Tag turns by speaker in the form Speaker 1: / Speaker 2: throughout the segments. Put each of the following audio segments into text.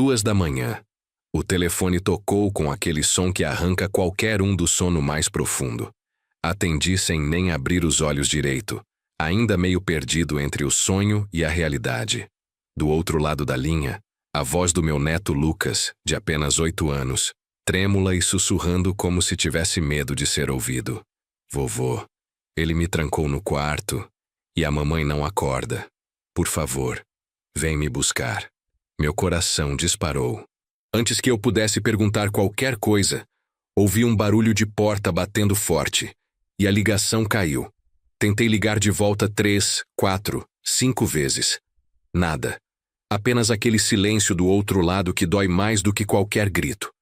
Speaker 1: 2 da manhã. O telefone tocou com aquele som que arranca qualquer um do sono mais profundo. Atendi sem nem abrir os olhos direito, ainda meio perdido entre o sonho e a realidade. Do outro lado da linha, a voz do meu neto Lucas, de apenas 8 anos, trêmula e sussurrando como se tivesse medo de ser ouvido. Vovô, ele me trancou no quarto e a mamãe não acorda. Por favor, vem me buscar. Meu coração disparou. Antes que eu pudesse perguntar qualquer coisa, ouvi um barulho de porta batendo forte, e a ligação caiu. Tentei ligar de volta 3, 4, 5 vezes. Nada. Apenas aquele silêncio do outro lado que dói mais do que qualquer grito.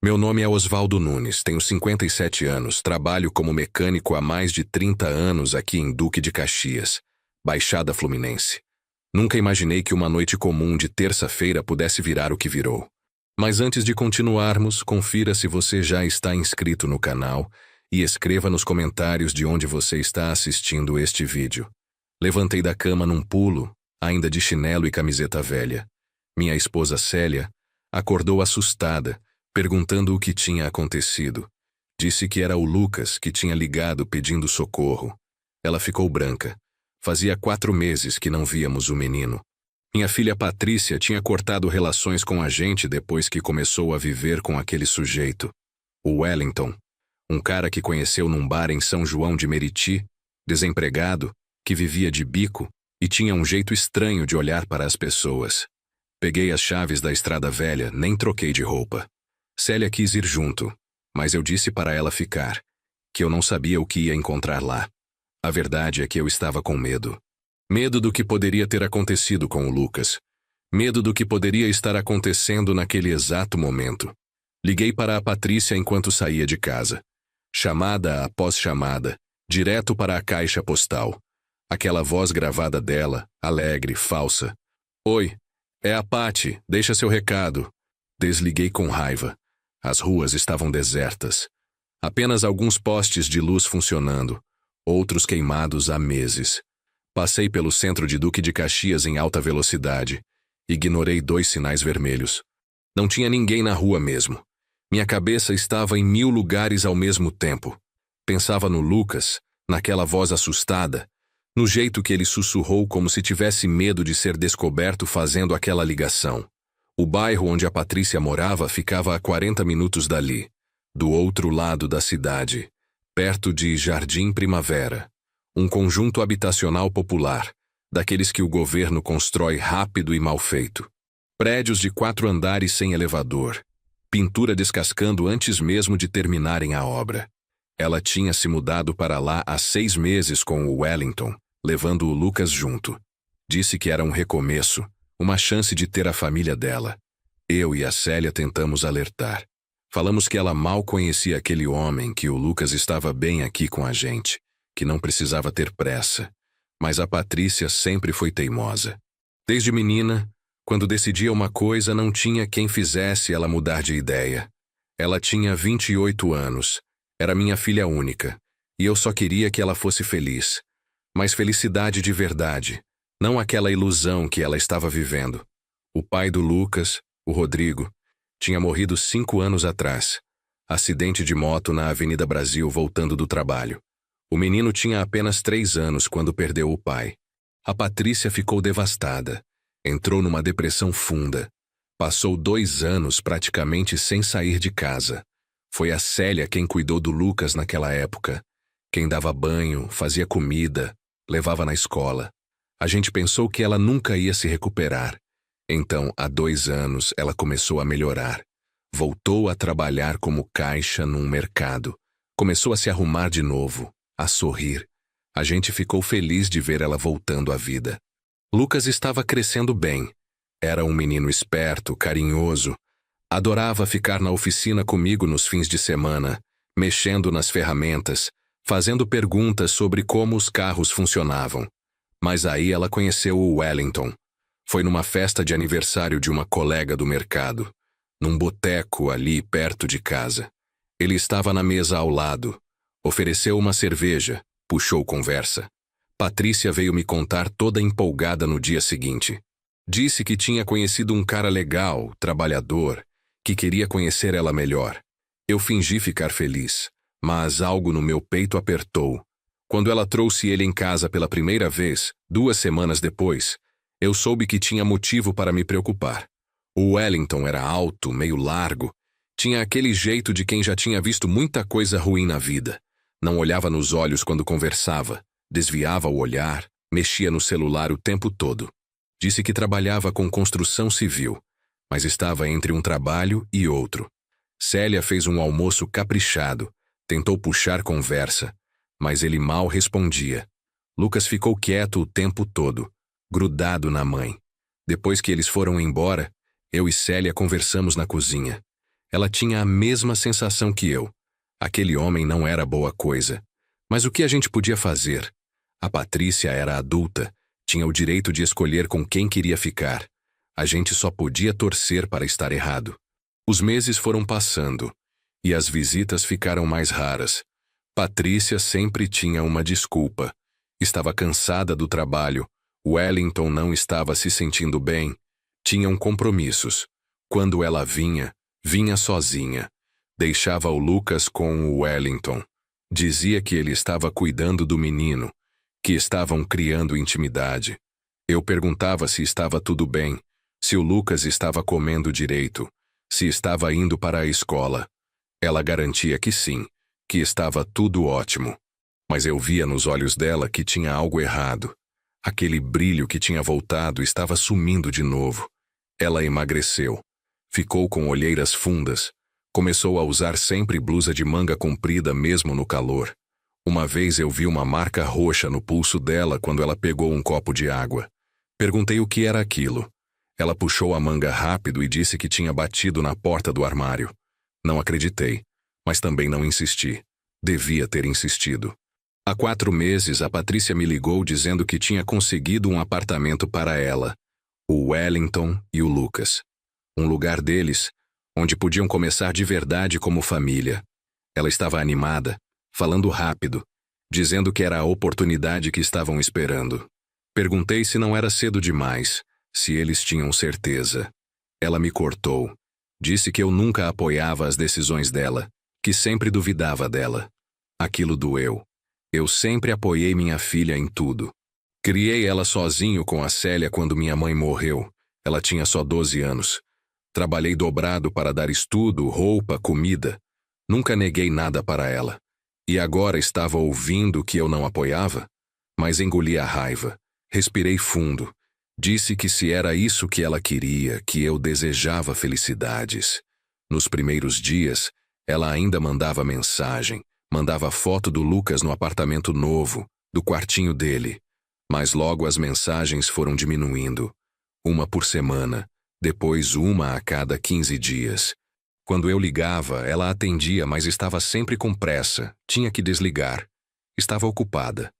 Speaker 1: Meu nome é Osvaldo Nunes, tenho 57 anos, trabalho como mecânico há mais de 30 anos aqui em Duque de Caxias, Baixada Fluminense. Nunca imaginei que uma noite comum de terça-feira pudesse virar o que virou. Mas antes de continuarmos, confira se você já está inscrito no canal e escreva nos comentários de onde você está assistindo este vídeo. Levantei da cama num pulo, ainda de chinelo e camiseta velha. Minha esposa Célia acordou assustada, perguntando o que tinha acontecido. Disse que era o Lucas que tinha ligado pedindo socorro. Ela ficou branca. Fazia 4 meses que não víamos o menino. Minha filha Patrícia tinha cortado relações com a gente depois que começou a viver com aquele sujeito, o Wellington, um cara que conheceu num bar em São João de Meriti, desempregado, que vivia de bico e tinha um jeito estranho de olhar para as pessoas. Peguei as chaves da estrada velha, nem troquei de roupa. Célia quis ir junto, mas eu disse para ela ficar, que eu não sabia o que ia encontrar lá. A verdade é que eu estava com medo. Medo do que poderia ter acontecido com o Lucas. Medo do que poderia estar acontecendo naquele exato momento. Liguei para a Patrícia enquanto saía de casa. Chamada após chamada, direto para a caixa postal. Aquela voz gravada dela, alegre, falsa. Oi, é a Pati, deixa seu recado. Desliguei com raiva. As ruas estavam desertas. Apenas alguns postes de luz funcionando. Outros queimados há meses. Passei pelo centro de Duque de Caxias em alta velocidade. Ignorei 2 sinais vermelhos. Não tinha ninguém na rua mesmo. Minha cabeça estava em 1000 lugares ao mesmo tempo. Pensava no Lucas, naquela voz assustada, no jeito que ele sussurrou como se tivesse medo de ser descoberto fazendo aquela ligação. O bairro onde a Patrícia morava ficava a 40 minutos dali, do outro lado da cidade, perto de Jardim Primavera, um conjunto habitacional popular, daqueles que o governo constrói rápido e mal feito. Prédios de 4 andares sem elevador, pintura descascando antes mesmo de terminarem a obra. Ela tinha se mudado para lá há 6 meses com o Wellington, levando o Lucas junto. Disse que era um recomeço, uma chance de ter a família dela. Eu e a Célia tentamos alertar. Falamos que ela mal conhecia aquele homem, que o Lucas estava bem aqui com a gente, que não precisava ter pressa. Mas a Patrícia sempre foi teimosa. Desde menina, quando decidia uma coisa, não tinha quem fizesse ela mudar de ideia. Ela tinha 28 anos, era minha filha única, e eu só queria que ela fosse feliz. Mas felicidade de verdade, não aquela ilusão que ela estava vivendo. O pai do Lucas, o Rodrigo, tinha morrido 5 anos atrás. Acidente de moto na Avenida Brasil voltando do trabalho. O menino tinha apenas 3 anos quando perdeu o pai. A Patrícia ficou devastada. Entrou numa depressão funda. Passou 2 anos praticamente sem sair de casa. Foi a Célia quem cuidou do Lucas naquela época. Quem dava banho, fazia comida, levava na escola. A gente pensou que ela nunca ia se recuperar. Então, há 2 anos, ela começou a melhorar. Voltou a trabalhar como caixa num mercado. Começou a se arrumar de novo, a sorrir. A gente ficou feliz de ver ela voltando à vida. Lucas estava crescendo bem. Era um menino esperto, carinhoso. Adorava ficar na oficina comigo nos fins de semana, mexendo nas ferramentas, fazendo perguntas sobre como os carros funcionavam. Mas aí ela conheceu o Wellington. Foi numa festa de aniversário de uma colega do mercado, num boteco ali perto de casa. Ele estava na mesa ao lado. Ofereceu uma cerveja, puxou conversa. Patrícia veio me contar toda empolgada no dia seguinte. Disse que tinha conhecido um cara legal, trabalhador, que queria conhecer ela melhor. Eu fingi ficar feliz, mas algo no meu peito apertou. Quando ela trouxe ele em casa pela primeira vez, 2 semanas depois, eu soube que tinha motivo para me preocupar. O Wellington era alto, meio largo. Tinha aquele jeito de quem já tinha visto muita coisa ruim na vida. Não olhava nos olhos quando conversava, desviava o olhar, mexia no celular o tempo todo. Disse que trabalhava com construção civil, mas estava entre um trabalho e outro. Célia fez um almoço caprichado, tentou puxar conversa, mas ele mal respondia. Lucas ficou quieto o tempo todo, grudado na mãe. Depois que eles foram embora, eu e Célia conversamos na cozinha. Ela tinha a mesma sensação que eu. Aquele homem não era boa coisa. Mas o que a gente podia fazer? A Patrícia era adulta, tinha o direito de escolher com quem queria ficar. A gente só podia torcer para estar errado. Os meses foram passando, e as visitas ficaram mais raras. Patrícia sempre tinha uma desculpa. Estava cansada do trabalho, Wellington não estava se sentindo bem, tinham compromissos. Quando ela vinha, vinha sozinha. Deixava o Lucas com o Wellington. Dizia que ele estava cuidando do menino, que estavam criando intimidade. Eu perguntava se estava tudo bem, se o Lucas estava comendo direito, se estava indo para a escola. Ela garantia que sim, que estava tudo ótimo. Mas eu via nos olhos dela que tinha algo errado. Aquele brilho que tinha voltado estava sumindo de novo. Ela emagreceu. Ficou com olheiras fundas. Começou a usar sempre blusa de manga comprida mesmo no calor. Uma vez eu vi uma marca roxa no pulso dela quando ela pegou um copo de água. Perguntei o que era aquilo. Ela puxou a manga rápido e disse que tinha batido na porta do armário. Não acreditei, mas também não insisti. Devia ter insistido. Há 4 meses, a Patrícia me ligou dizendo que tinha conseguido um apartamento para ela, o Wellington e o Lucas. Um lugar deles, onde podiam começar de verdade como família. Ela estava animada, falando rápido, dizendo que era a oportunidade que estavam esperando. Perguntei se não era cedo demais, se eles tinham certeza. Ela me cortou. Disse que eu nunca apoiava as decisões dela, que sempre duvidava dela. Aquilo doeu. Eu sempre apoiei minha filha em tudo. Criei ela sozinho com a Célia quando minha mãe morreu. Ela tinha só 12 anos. Trabalhei dobrado para dar estudo, roupa, comida. Nunca neguei nada para ela. E agora estava ouvindo que eu não apoiava? Mas engoli a raiva. Respirei fundo. Disse que se era isso que ela queria, que eu desejava felicidades. Nos primeiros dias, ela ainda mandava mensagem, mandava foto do Lucas no apartamento novo, do quartinho dele. Mas logo as mensagens foram diminuindo. Uma por semana, depois uma a cada 15 dias. Quando eu ligava, ela atendia, mas estava sempre com pressa, tinha que desligar. Estava ocupada.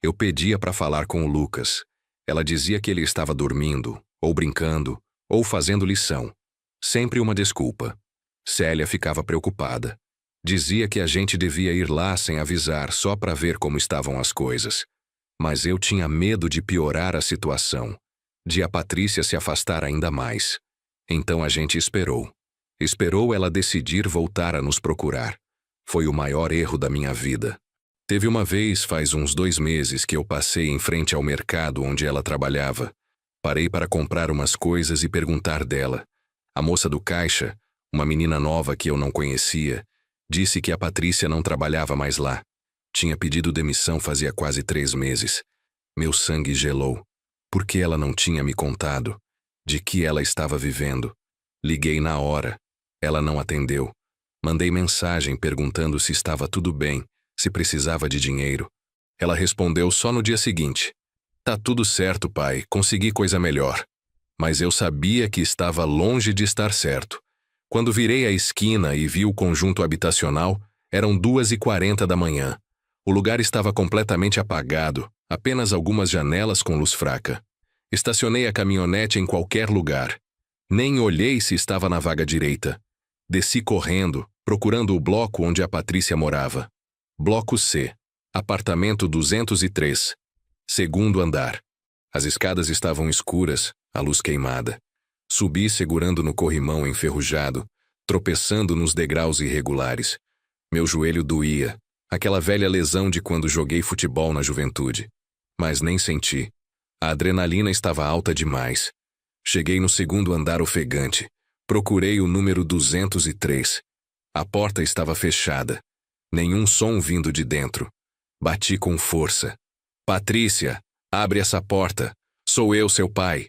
Speaker 1: Eu pedia para falar com o Lucas. Ela dizia que ele estava dormindo, ou brincando, ou fazendo lição. Sempre uma desculpa. Célia ficava preocupada. Dizia que a gente devia ir lá sem avisar, só para ver como estavam as coisas. Mas eu tinha medo de piorar a situação, de a Patrícia se afastar ainda mais. Então a gente esperou. Esperou ela decidir voltar a nos procurar. Foi o maior erro da minha vida. Teve uma vez, faz uns 2 meses, que eu passei em frente ao mercado onde ela trabalhava. Parei para comprar umas coisas e perguntar dela. A moça do caixa, uma menina nova que eu não conhecia, disse que a Patrícia não trabalhava mais lá. Tinha pedido demissão fazia quase 3 meses. Meu sangue gelou. Por que ela não tinha me contado? De que ela estava vivendo? Liguei na hora. Ela não atendeu. Mandei mensagem perguntando se estava tudo bem, se precisava de dinheiro. Ela respondeu só no dia seguinte. Tá tudo certo, pai, consegui coisa melhor. Mas eu sabia que estava longe de estar certo. Quando virei a esquina e vi o conjunto habitacional, eram 2h40 da manhã. O lugar estava completamente apagado, apenas algumas janelas com luz fraca. Estacionei a caminhonete em qualquer lugar. Nem olhei se estava na vaga direita. Desci correndo, procurando o bloco onde a Patrícia morava. Bloco C, apartamento 203, segundo andar. As escadas estavam escuras, a luz queimada. Subi segurando no corrimão enferrujado, tropeçando nos degraus irregulares. Meu joelho doía, aquela velha lesão de quando joguei futebol na juventude. Mas nem senti. A adrenalina estava alta demais. Cheguei no segundo andar ofegante. Procurei o número 203. A porta estava fechada. Nenhum som vindo de dentro. Bati com força. Patrícia, abre essa porta. Sou eu, seu pai.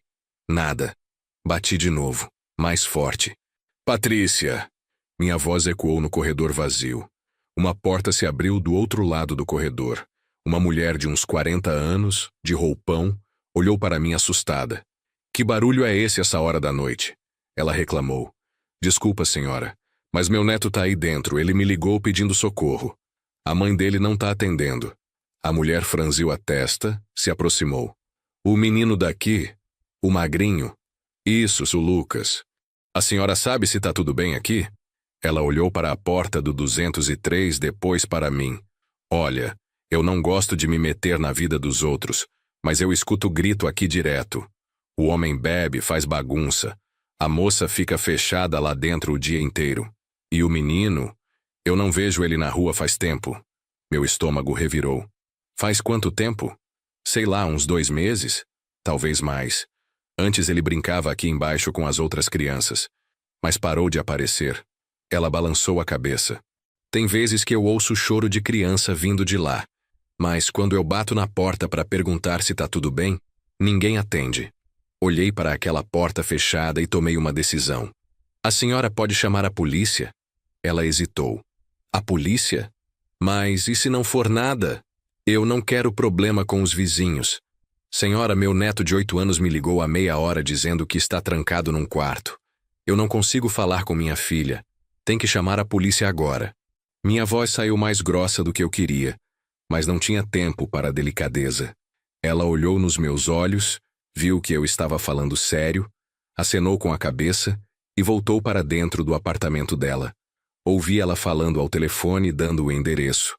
Speaker 1: Nada. Bati de novo, mais forte. Patrícia! Minha voz ecoou no corredor vazio. Uma porta se abriu do outro lado do corredor. Uma mulher de uns 40 anos, de roupão, olhou para mim assustada. Que barulho é esse essa hora da noite? Ela reclamou. Desculpa, senhora, mas meu neto tá aí dentro, ele me ligou pedindo socorro. A mãe dele não tá atendendo. A mulher franziu a testa, se aproximou. O menino daqui, o magrinho. Isso, o Lucas. A senhora sabe se tá tudo bem aqui? Ela olhou para a porta do 203, depois para mim. Olha, eu não gosto de me meter na vida dos outros, mas eu escuto grito aqui direto. O homem bebe, faz bagunça. A moça fica fechada lá dentro o dia inteiro. E o menino? Eu não vejo ele na rua faz tempo. Meu estômago revirou. Faz quanto tempo? Sei lá, uns 2 meses? Talvez mais. Antes ele brincava aqui embaixo com as outras crianças. Mas parou de aparecer. Ela balançou a cabeça. Tem vezes que eu ouço choro de criança vindo de lá. Mas quando eu bato na porta para perguntar se tá tudo bem, ninguém atende. Olhei para aquela porta fechada e tomei uma decisão. A senhora pode chamar a polícia? Ela hesitou. A polícia? Mas e se não for nada? Eu não quero problema com os vizinhos. Senhora, meu neto de 8 anos me ligou há meia hora dizendo que está trancado num quarto. Eu não consigo falar com minha filha. Tem que chamar a polícia agora. Minha voz saiu mais grossa do que eu queria, mas não tinha tempo para a delicadeza. Ela olhou nos meus olhos, viu que eu estava falando sério, acenou com a cabeça e voltou para dentro do apartamento dela. Ouvi ela falando ao telefone, dando o endereço.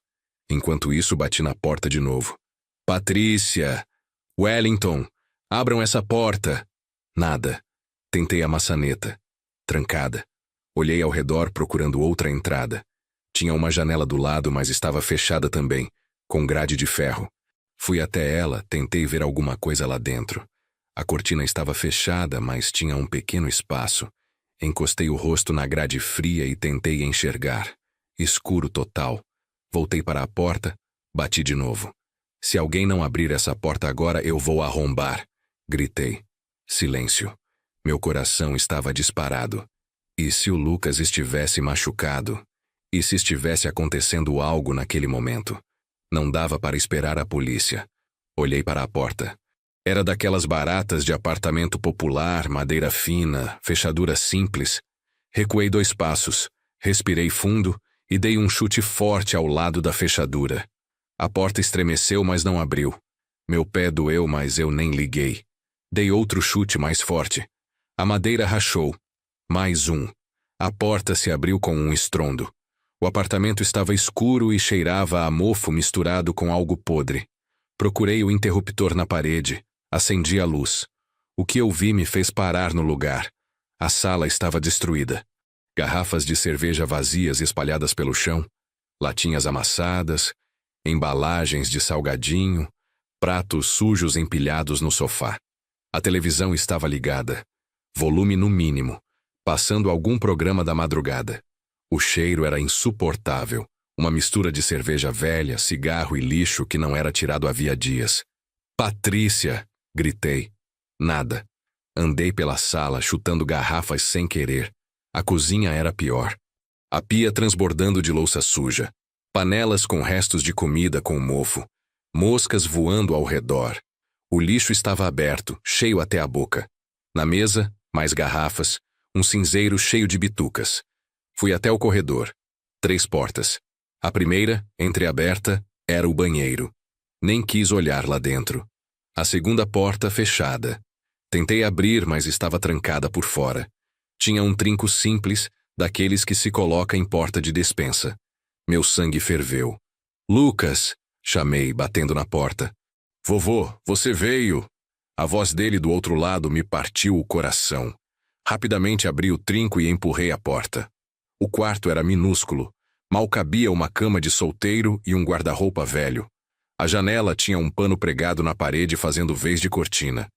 Speaker 1: Enquanto isso, bati na porta de novo. Patrícia! Wellington! Abram essa porta! Nada. Tentei a maçaneta. Trancada. Olhei ao redor procurando outra entrada. Tinha uma janela do lado, mas estava fechada também, com grade de ferro. Fui até ela, tentei ver alguma coisa lá dentro. A cortina estava fechada, mas tinha um pequeno espaço. Encostei o rosto na grade fria e tentei enxergar. Escuro total. Voltei para a porta, bati de novo. Se alguém não abrir essa porta agora, eu vou arrombar. Gritei. Silêncio. Meu coração estava disparado. E se o Lucas estivesse machucado? E se estivesse acontecendo algo naquele momento? Não dava para esperar a polícia. Olhei para a porta. Era daquelas baratas de apartamento popular, madeira fina, fechadura simples. Recuei 2 passos, respirei fundo e dei um chute forte ao lado da fechadura. A porta estremeceu, mas não abriu. Meu pé doeu, mas eu nem liguei. Dei outro chute mais forte. A madeira rachou. Mais um. A porta se abriu com um estrondo. O apartamento estava escuro e cheirava a mofo misturado com algo podre. Procurei o interruptor na parede. Acendi a luz. O que eu vi me fez parar no lugar. A sala estava destruída. Garrafas de cerveja vazias espalhadas pelo chão, latinhas amassadas, embalagens de salgadinho, pratos sujos empilhados no sofá. A televisão estava ligada. Volume no mínimo, passando algum programa da madrugada. O cheiro era insuportável, uma mistura de cerveja velha, cigarro e lixo que não era tirado havia dias. Patrícia! Gritei. Nada. Andei pela sala, chutando garrafas sem querer. A cozinha era pior. A pia transbordando de louça suja. Panelas com restos de comida com mofo. Moscas voando ao redor. O lixo estava aberto, cheio até a boca. Na mesa, mais garrafas, um cinzeiro cheio de bitucas. Fui até o corredor. 3 portas. A primeira, entreaberta, era o banheiro. Nem quis olhar lá dentro. A segunda porta fechada. Tentei abrir, mas estava trancada por fora. Tinha um trinco simples, daqueles que se coloca em porta de despensa. Meu sangue ferveu. Lucas! Chamei, batendo na porta. Vovô, você veio! A voz dele do outro lado me partiu o coração. Rapidamente abri o trinco e empurrei a porta. O quarto era minúsculo. Mal cabia uma cama de solteiro e um guarda-roupa velho. A janela tinha um pano pregado na parede fazendo vez de cortina.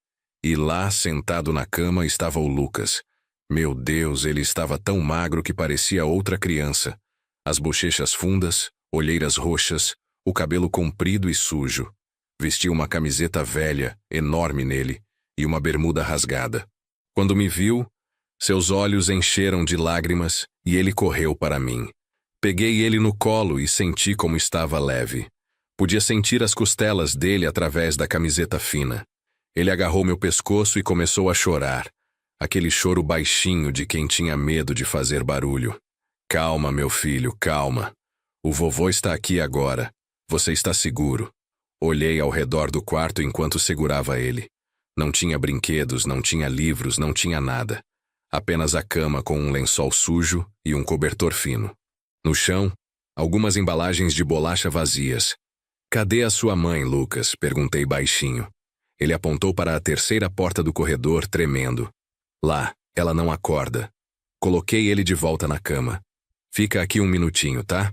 Speaker 1: E lá, sentado na cama, estava o Lucas. Meu Deus, ele estava tão magro que parecia outra criança. As bochechas fundas, olheiras roxas, o cabelo comprido e sujo. Vestia uma camiseta velha, enorme nele, e uma bermuda rasgada. Quando me viu, seus olhos encheram de lágrimas e ele correu para mim. Peguei ele no colo e senti como estava leve. Podia sentir as costelas dele através da camiseta fina. Ele agarrou meu pescoço e começou a chorar. Aquele choro baixinho de quem tinha medo de fazer barulho. Calma, meu filho, calma. O vovô está aqui agora. Você está seguro. Olhei ao redor do quarto enquanto segurava ele. Não tinha brinquedos, não tinha livros, não tinha nada. Apenas a cama com um lençol sujo e um cobertor fino. No chão, algumas embalagens de bolacha vazias. Cadê a sua mãe, Lucas? Perguntei baixinho. Ele apontou para a terceira porta do corredor, tremendo. Lá, ela não acorda. Coloquei ele de volta na cama. Fica aqui um minutinho, tá?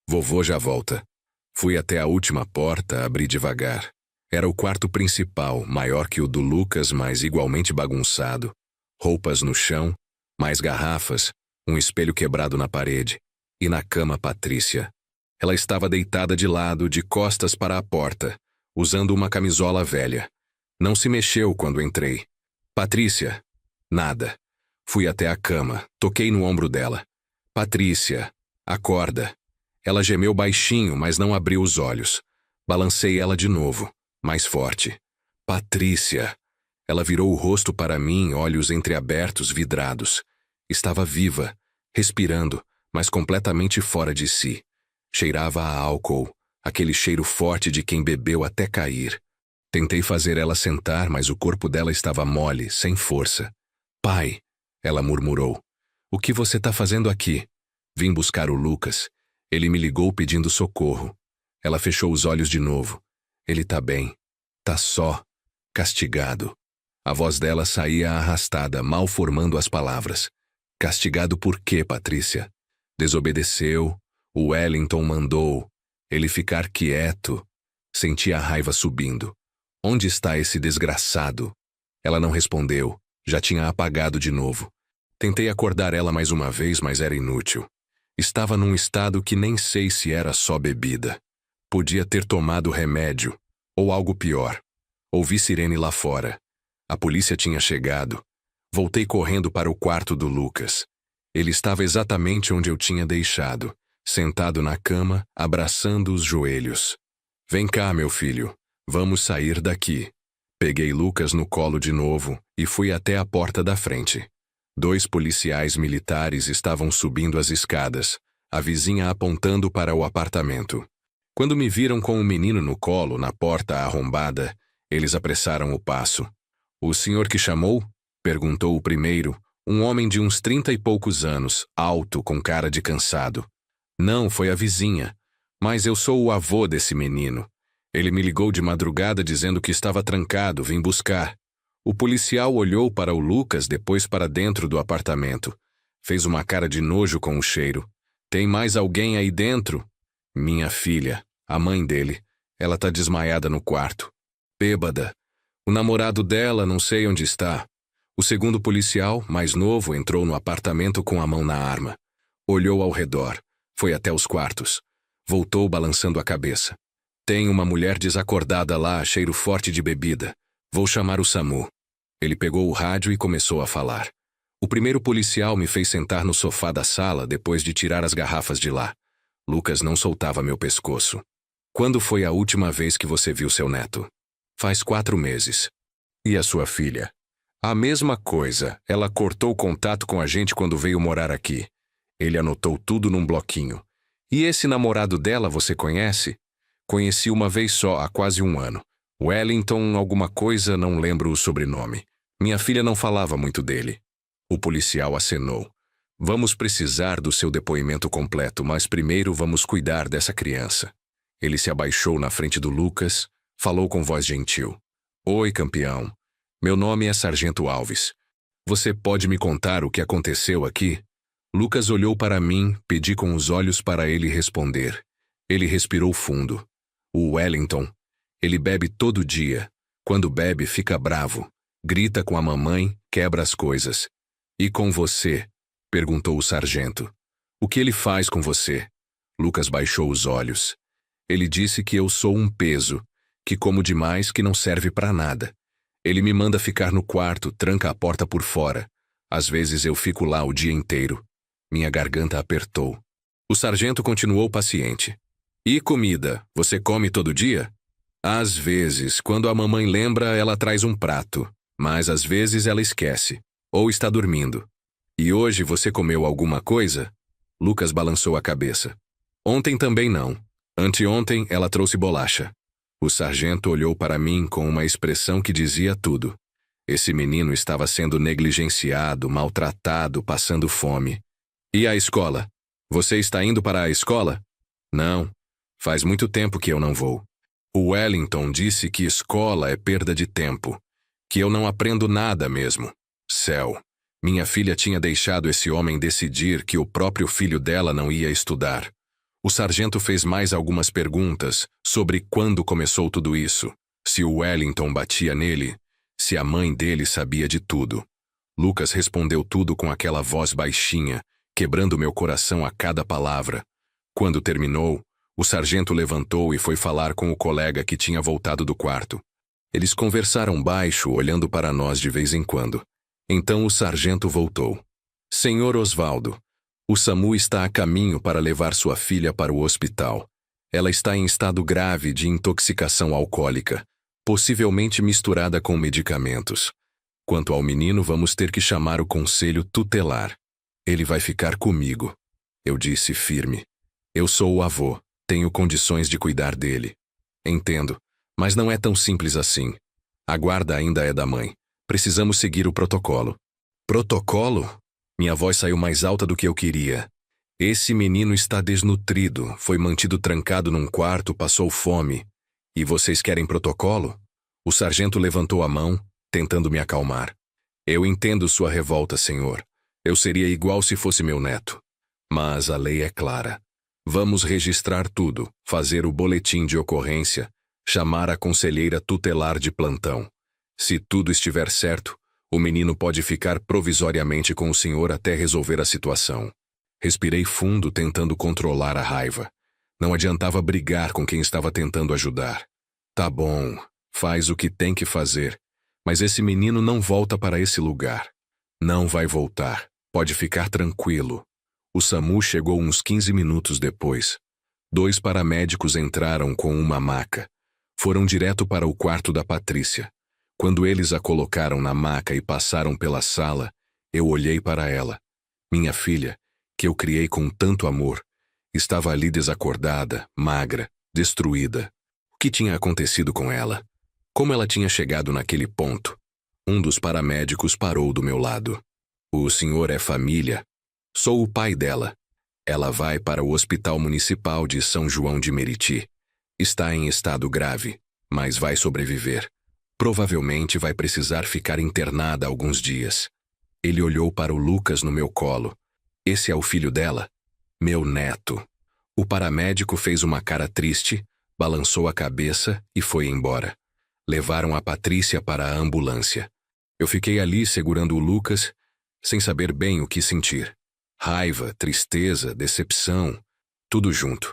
Speaker 1: Vovô já volta. Fui até a última porta, abri devagar. Era o quarto principal, maior que o do Lucas, mas igualmente bagunçado. Roupas no chão, mais garrafas, um espelho quebrado na parede. E na cama, Patrícia. Ela estava deitada de lado, de costas para a porta, usando uma camisola velha. Não se mexeu quando entrei. Patrícia. Nada. Fui até a cama, toquei no ombro dela. Patrícia, acorda. Ela gemeu baixinho, mas não abriu os olhos. Balancei ela de novo, mais forte. Patrícia. Ela virou o rosto para mim, olhos entreabertos, vidrados. Estava viva, respirando, mas completamente fora de si. Cheirava a álcool, aquele cheiro forte de quem bebeu até cair. Tentei fazer ela sentar, mas o corpo dela estava mole, sem força. Pai, ela murmurou. O que você está fazendo aqui? Vim buscar o Lucas. Ele me ligou pedindo socorro. Ela fechou os olhos de novo. Ele tá bem. Tá só. Castigado. A voz dela saía arrastada, mal formando as palavras. Castigado por quê, Patrícia? Desobedeceu. O Wellington mandou. Ele ficar quieto. Senti a raiva subindo. Onde está esse desgraçado? Ela não respondeu. Já tinha apagado de novo. Tentei acordar ela mais uma vez, mas era inútil. Estava num estado que nem sei se era só bebida. Podia ter tomado remédio, ou algo pior. Ouvi sirene lá fora. A polícia tinha chegado. Voltei correndo para o quarto do Lucas. Ele estava exatamente onde eu tinha deixado, sentado na cama, abraçando os joelhos. Vem cá, meu filho. Vamos sair daqui. Peguei Lucas no colo de novo e fui até a porta da frente. 2 policiais militares estavam subindo as escadas, a vizinha apontando para o apartamento. Quando me viram com o menino no colo, na porta arrombada, eles apressaram o passo. O senhor que chamou? Perguntou o primeiro, um homem de uns 30 e poucos anos, alto, com cara de cansado. Não, foi a vizinha. Mas eu sou o avô desse menino. Ele me ligou de madrugada dizendo que estava trancado, vim buscar. O policial olhou para o Lucas, depois para dentro do apartamento. Fez uma cara de nojo com o cheiro. Tem mais alguém aí dentro? Minha filha, a mãe dele. Ela tá desmaiada no quarto. Bêbada. O namorado dela não sei onde está. O segundo policial, mais novo, entrou no apartamento com a mão na arma. Olhou ao redor. Foi até os quartos. Voltou balançando a cabeça. Tem uma mulher desacordada lá, cheiro forte de bebida. Vou chamar o SAMU. Ele pegou o rádio e começou a falar. O primeiro policial me fez sentar no sofá da sala depois de tirar as garrafas de lá. Lucas não soltava meu pescoço. Quando foi a última vez que você viu seu neto? Faz 4 meses. E a sua filha? A mesma coisa. Ela cortou contato com a gente quando veio morar aqui. Ele anotou tudo num bloquinho. E esse namorado dela você conhece? Conheci uma vez só, há quase 1 ano. Wellington alguma coisa, não lembro o sobrenome. Minha filha não falava muito dele. O policial acenou. Vamos precisar do seu depoimento completo, mas primeiro vamos cuidar dessa criança. Ele se abaixou na frente do Lucas, falou com voz gentil. Oi, campeão. Meu nome é Sargento Alves. Você pode me contar o que aconteceu aqui? Lucas olhou para mim, pedi com os olhos para ele responder. Ele respirou fundo. O Wellington. Ele bebe todo dia. Quando bebe, fica bravo. Grita com a mamãe, quebra as coisas. E com você? Perguntou o sargento. O que ele faz com você? Lucas baixou os olhos. Ele disse que eu sou um peso, que como demais, que não serve para nada. Ele me manda ficar no quarto, tranca a porta por fora. Às vezes eu fico lá o dia inteiro. Minha garganta apertou. O sargento continuou paciente. E comida, você come todo dia? Às vezes, quando a mamãe lembra, ela traz um prato. Mas às vezes ela esquece. Ou está dormindo. E hoje você comeu alguma coisa? Lucas balançou a cabeça. Ontem também não. Anteontem ela trouxe bolacha. O sargento olhou para mim com uma expressão que dizia tudo. Esse menino estava sendo negligenciado, maltratado, passando fome. E a escola? Você está indo para a escola? Não. Faz muito tempo que eu não vou. O Wellington disse que escola é perda de tempo. Que eu não aprendo nada mesmo. Céu. Minha filha tinha deixado esse homem decidir que o próprio filho dela não ia estudar. O sargento fez mais algumas perguntas sobre quando começou tudo isso, se o Wellington batia nele, se a mãe dele sabia de tudo. Lucas respondeu tudo com aquela voz baixinha, quebrando meu coração a cada palavra. Quando terminou, o sargento levantou e foi falar com o colega que tinha voltado do quarto. Eles conversaram baixo, olhando para nós de vez em quando. Então o sargento voltou. Senhor Osvaldo, o SAMU está a caminho para levar sua filha para o hospital. Ela está em estado grave de intoxicação alcoólica, possivelmente misturada com medicamentos. Quanto ao menino, vamos ter que chamar o conselho tutelar. Ele vai ficar comigo. Eu disse firme. Eu sou o avô, tenho condições de cuidar dele. Entendo, mas não é tão simples assim. A guarda ainda é da mãe. Precisamos seguir o protocolo. Protocolo? Minha voz saiu mais alta do que eu queria. Esse menino está desnutrido, foi mantido trancado num quarto, passou fome. E vocês querem protocolo? O sargento levantou a mão, tentando me acalmar. Eu entendo sua revolta, senhor. Eu seria igual se fosse meu neto. Mas a lei é clara. Vamos registrar tudo, fazer o boletim de ocorrência, chamar a conselheira tutelar de plantão. Se tudo estiver certo, o menino pode ficar provisoriamente com o senhor até resolver a situação. Respirei fundo, tentando controlar a raiva. Não adiantava brigar com quem estava tentando ajudar. Tá bom, faz o que tem que fazer. Mas esse menino não volta para esse lugar. Não vai voltar. Pode ficar tranquilo. O SAMU chegou uns 15 minutos depois. 2 paramédicos entraram com uma maca. Foram direto para o quarto da Patrícia. Quando eles a colocaram na maca e passaram pela sala, eu olhei para ela. Minha filha, que eu criei com tanto amor, estava ali desacordada, magra, destruída. O que tinha acontecido com ela? Como ela tinha chegado naquele ponto? Um dos paramédicos parou do meu lado. O senhor é família? Sou o pai dela. Ela vai para o Hospital Municipal de São João de Meriti. Está em estado grave, mas vai sobreviver. Provavelmente vai precisar ficar internada alguns dias. Ele olhou para o Lucas no meu colo. Esse é o filho dela? Meu neto. O paramédico fez uma cara triste, balançou a cabeça e foi embora. Levaram a Patrícia para a ambulância. Eu fiquei ali segurando o Lucas, sem saber bem o que sentir. Raiva, tristeza, decepção, tudo junto.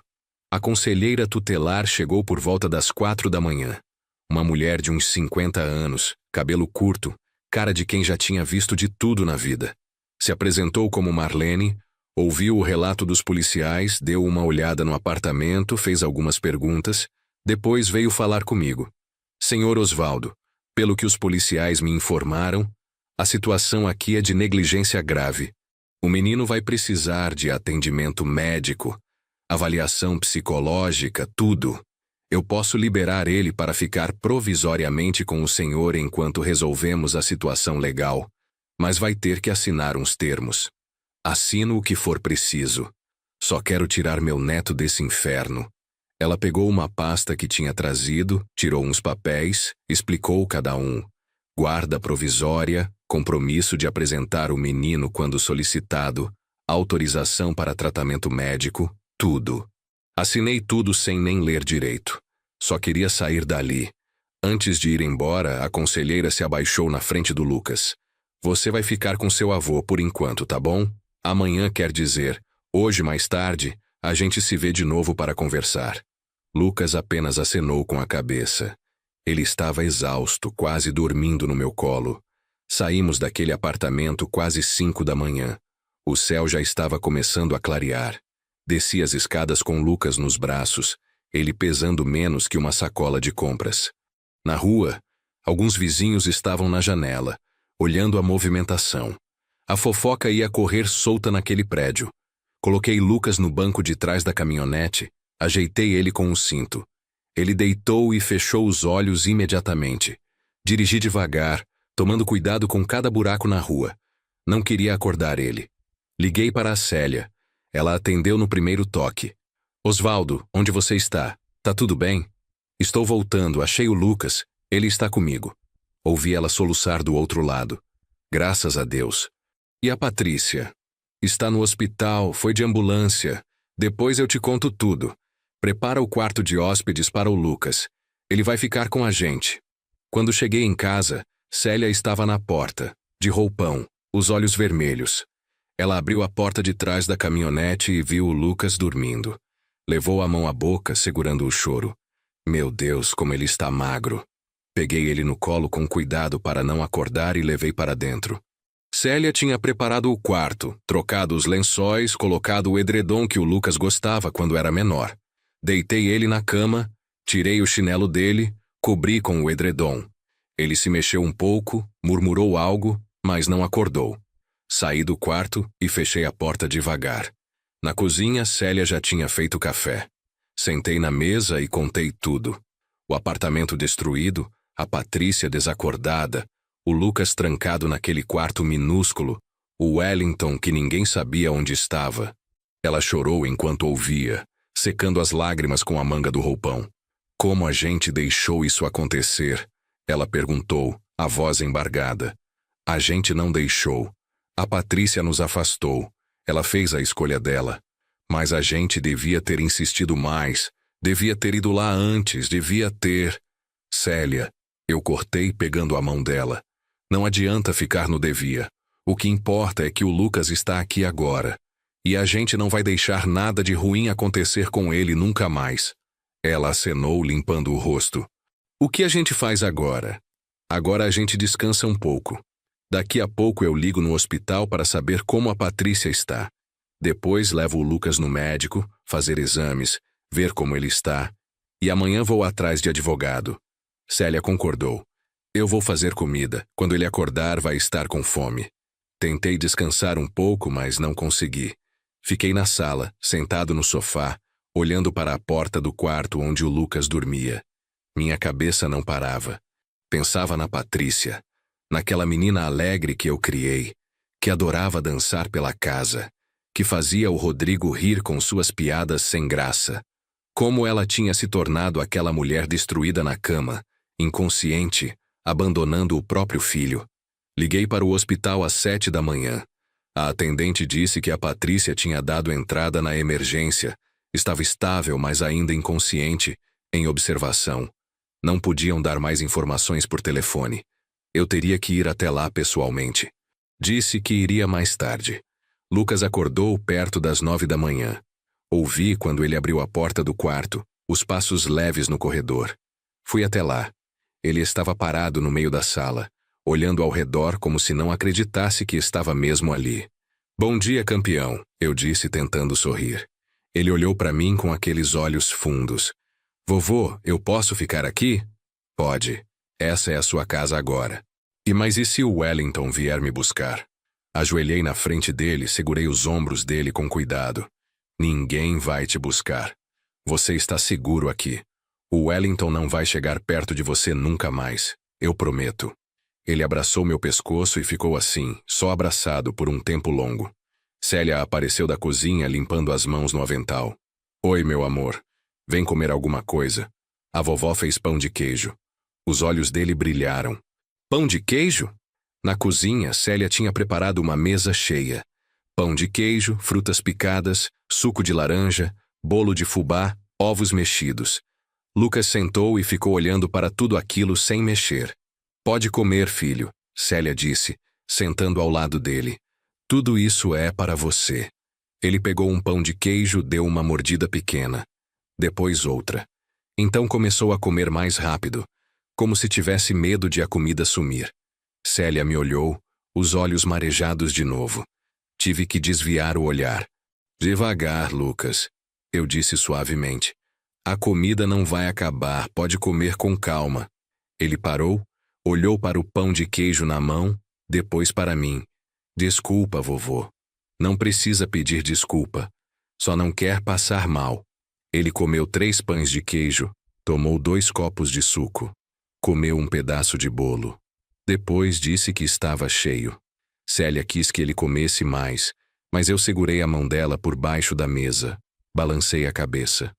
Speaker 1: A conselheira tutelar chegou por volta das 4 da manhã. Uma mulher de uns 50 anos, cabelo curto, cara de quem já tinha visto de tudo na vida. Se apresentou como Marlene, ouviu o relato dos policiais, deu uma olhada no apartamento, fez algumas perguntas, depois veio falar comigo. Senhor Osvaldo, pelo que os policiais me informaram, a situação aqui é de negligência grave. O menino vai precisar de atendimento médico, avaliação psicológica, tudo. Eu posso liberar ele para ficar provisoriamente com o senhor enquanto resolvemos a situação legal, mas vai ter que assinar uns termos. Assino o que for preciso. Só quero tirar meu neto desse inferno. Ela pegou uma pasta que tinha trazido, tirou uns papéis, explicou cada um. guarda provisória, compromisso de apresentar o menino quando solicitado, autorização para tratamento médico, tudo. Assinei tudo sem nem ler direito. Só queria sair dali. Antes de ir embora, a conselheira se abaixou na frente do Lucas. Você vai ficar com seu avô por enquanto, tá bom? Amanhã quer dizer, hoje mais tarde, a gente se vê de novo para conversar. Lucas apenas acenou com a cabeça. Ele estava exausto, quase dormindo no meu colo. Saímos daquele apartamento quase 5 da manhã. O céu já estava começando a clarear. Desci as escadas com Lucas nos braços, ele pesando menos que uma sacola de compras. Na rua, alguns vizinhos estavam na janela, olhando a movimentação. A fofoca ia correr solta naquele prédio. Coloquei Lucas no banco de trás da caminhonete, ajeitei ele com o cinto. Ele deitou e fechou os olhos imediatamente. Dirigi devagar, tomando cuidado com cada buraco na rua. Não queria acordar ele. Liguei para a Célia. Ela atendeu no primeiro toque. Osvaldo, onde você está? Tá tudo bem? Estou voltando, achei o Lucas. Ele está comigo. Ouvi ela soluçar do outro lado. Graças a Deus. E a Patrícia? Está no hospital, foi de ambulância. Depois eu te conto tudo. Prepara o quarto de hóspedes para o Lucas. Ele vai ficar com a gente. Quando cheguei em casa, Célia estava na porta, de roupão, os olhos vermelhos. Ela abriu a porta de trás da caminhonete e viu o Lucas dormindo. Levou a mão à boca, segurando o choro. Meu Deus, como ele está magro. Peguei ele no colo com cuidado para não acordar e levei para dentro. Célia tinha preparado o quarto, trocado os lençóis, colocado o edredom que o Lucas gostava quando era menor. Deitei ele na cama, tirei o chinelo dele, cobri com o edredom. Ele se mexeu um pouco, murmurou algo, mas não acordou. Saí do quarto e fechei a porta devagar. Na cozinha, Célia já tinha feito café. Sentei na mesa e contei tudo. O apartamento destruído, a Patrícia desacordada, o Lucas trancado naquele quarto minúsculo, o Wellington que ninguém sabia onde estava. Ela chorou enquanto ouvia, secando as lágrimas com a manga do roupão. Como a gente deixou isso acontecer? Ela perguntou, a voz embargada. A gente não deixou. A Patrícia nos afastou. Ela fez a escolha dela. Mas a gente devia ter insistido mais. Devia ter ido lá antes. Devia ter... Célia, eu cortei pegando a mão dela. Não adianta ficar no devia. O que importa é que o Lucas está aqui agora. E a gente não vai deixar nada de ruim acontecer com ele nunca mais. Ela acenou, limpando o rosto. O que a gente faz agora? Agora a gente descansa um pouco. Daqui a pouco eu ligo no hospital para saber como a Patrícia está. Depois levo o Lucas no médico, fazer exames, ver como ele está. E amanhã vou atrás de advogado. Célia concordou. Eu vou fazer comida. Quando ele acordar, vai estar com fome. Tentei descansar um pouco, mas não consegui. Fiquei na sala, sentado no sofá, olhando para a porta do quarto onde o Lucas dormia. Minha cabeça não parava. Pensava na Patrícia. Naquela menina alegre que eu criei, que adorava dançar pela casa, que fazia o Rodrigo rir com suas piadas sem graça. Como ela tinha se tornado aquela mulher destruída na cama, inconsciente, abandonando o próprio filho. Liguei para o hospital às 7 da manhã. A atendente disse que a Patrícia tinha dado entrada na emergência, estava estável, mas ainda inconsciente, em observação. Não podiam dar mais informações por telefone. Eu teria que ir até lá pessoalmente. Disse que iria mais tarde. Lucas acordou perto das 9 da manhã. Ouvi, quando ele abriu a porta do quarto, os passos leves no corredor. Fui até lá. Ele estava parado no meio da sala, olhando ao redor como se não acreditasse que estava mesmo ali. Bom dia, campeão, eu disse tentando sorrir. Ele olhou para mim com aqueles olhos fundos. Vovô, eu posso ficar aqui? Pode. Essa é a sua casa agora. Mas e se o Wellington vier me buscar? Ajoelhei na frente dele, segurei os ombros dele com cuidado. Ninguém vai te buscar. Você está seguro aqui. O Wellington não vai chegar perto de você nunca mais. Eu prometo. Ele abraçou meu pescoço e ficou assim, só abraçado por um tempo longo. Célia apareceu da cozinha limpando as mãos no avental. Oi, meu amor. Vem comer alguma coisa. A vovó fez pão de queijo. Os olhos dele brilharam. Pão de queijo? Na cozinha, Célia tinha preparado uma mesa cheia. Pão de queijo, frutas picadas, suco de laranja, bolo de fubá, ovos mexidos. Lucas sentou e ficou olhando para tudo aquilo sem mexer. Pode comer, filho, Célia disse, sentando ao lado dele. Tudo isso é para você. Ele pegou um pão de queijo, deu uma mordida pequena. Depois outra. Então começou a comer mais rápido, como se tivesse medo de a comida sumir. Célia me olhou, os olhos marejados de novo. Tive que desviar o olhar. Devagar, Lucas, eu disse suavemente. A comida não vai acabar, pode comer com calma. Ele parou, olhou para o pão de queijo na mão, depois para mim. Desculpa, vovô. Não precisa pedir desculpa. Só não quer passar mal. Ele comeu 3 pães de queijo, tomou 2 copos de suco. Comeu um pedaço de bolo. Depois disse que estava cheio. Célia quis que ele comesse mais, mas eu segurei a mão dela por baixo da mesa. Balancei a cabeça.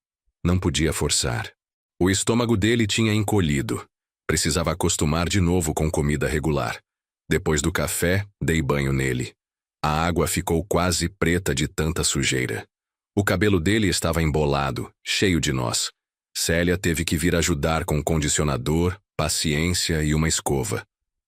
Speaker 1: Não podia forçar. O estômago dele tinha encolhido. Precisava acostumar de novo com comida regular. Depois do café, dei banho nele. A água ficou quase preta de tanta sujeira. O cabelo dele estava embolado, cheio de nós. Célia teve que vir ajudar com condicionador, paciência e uma escova.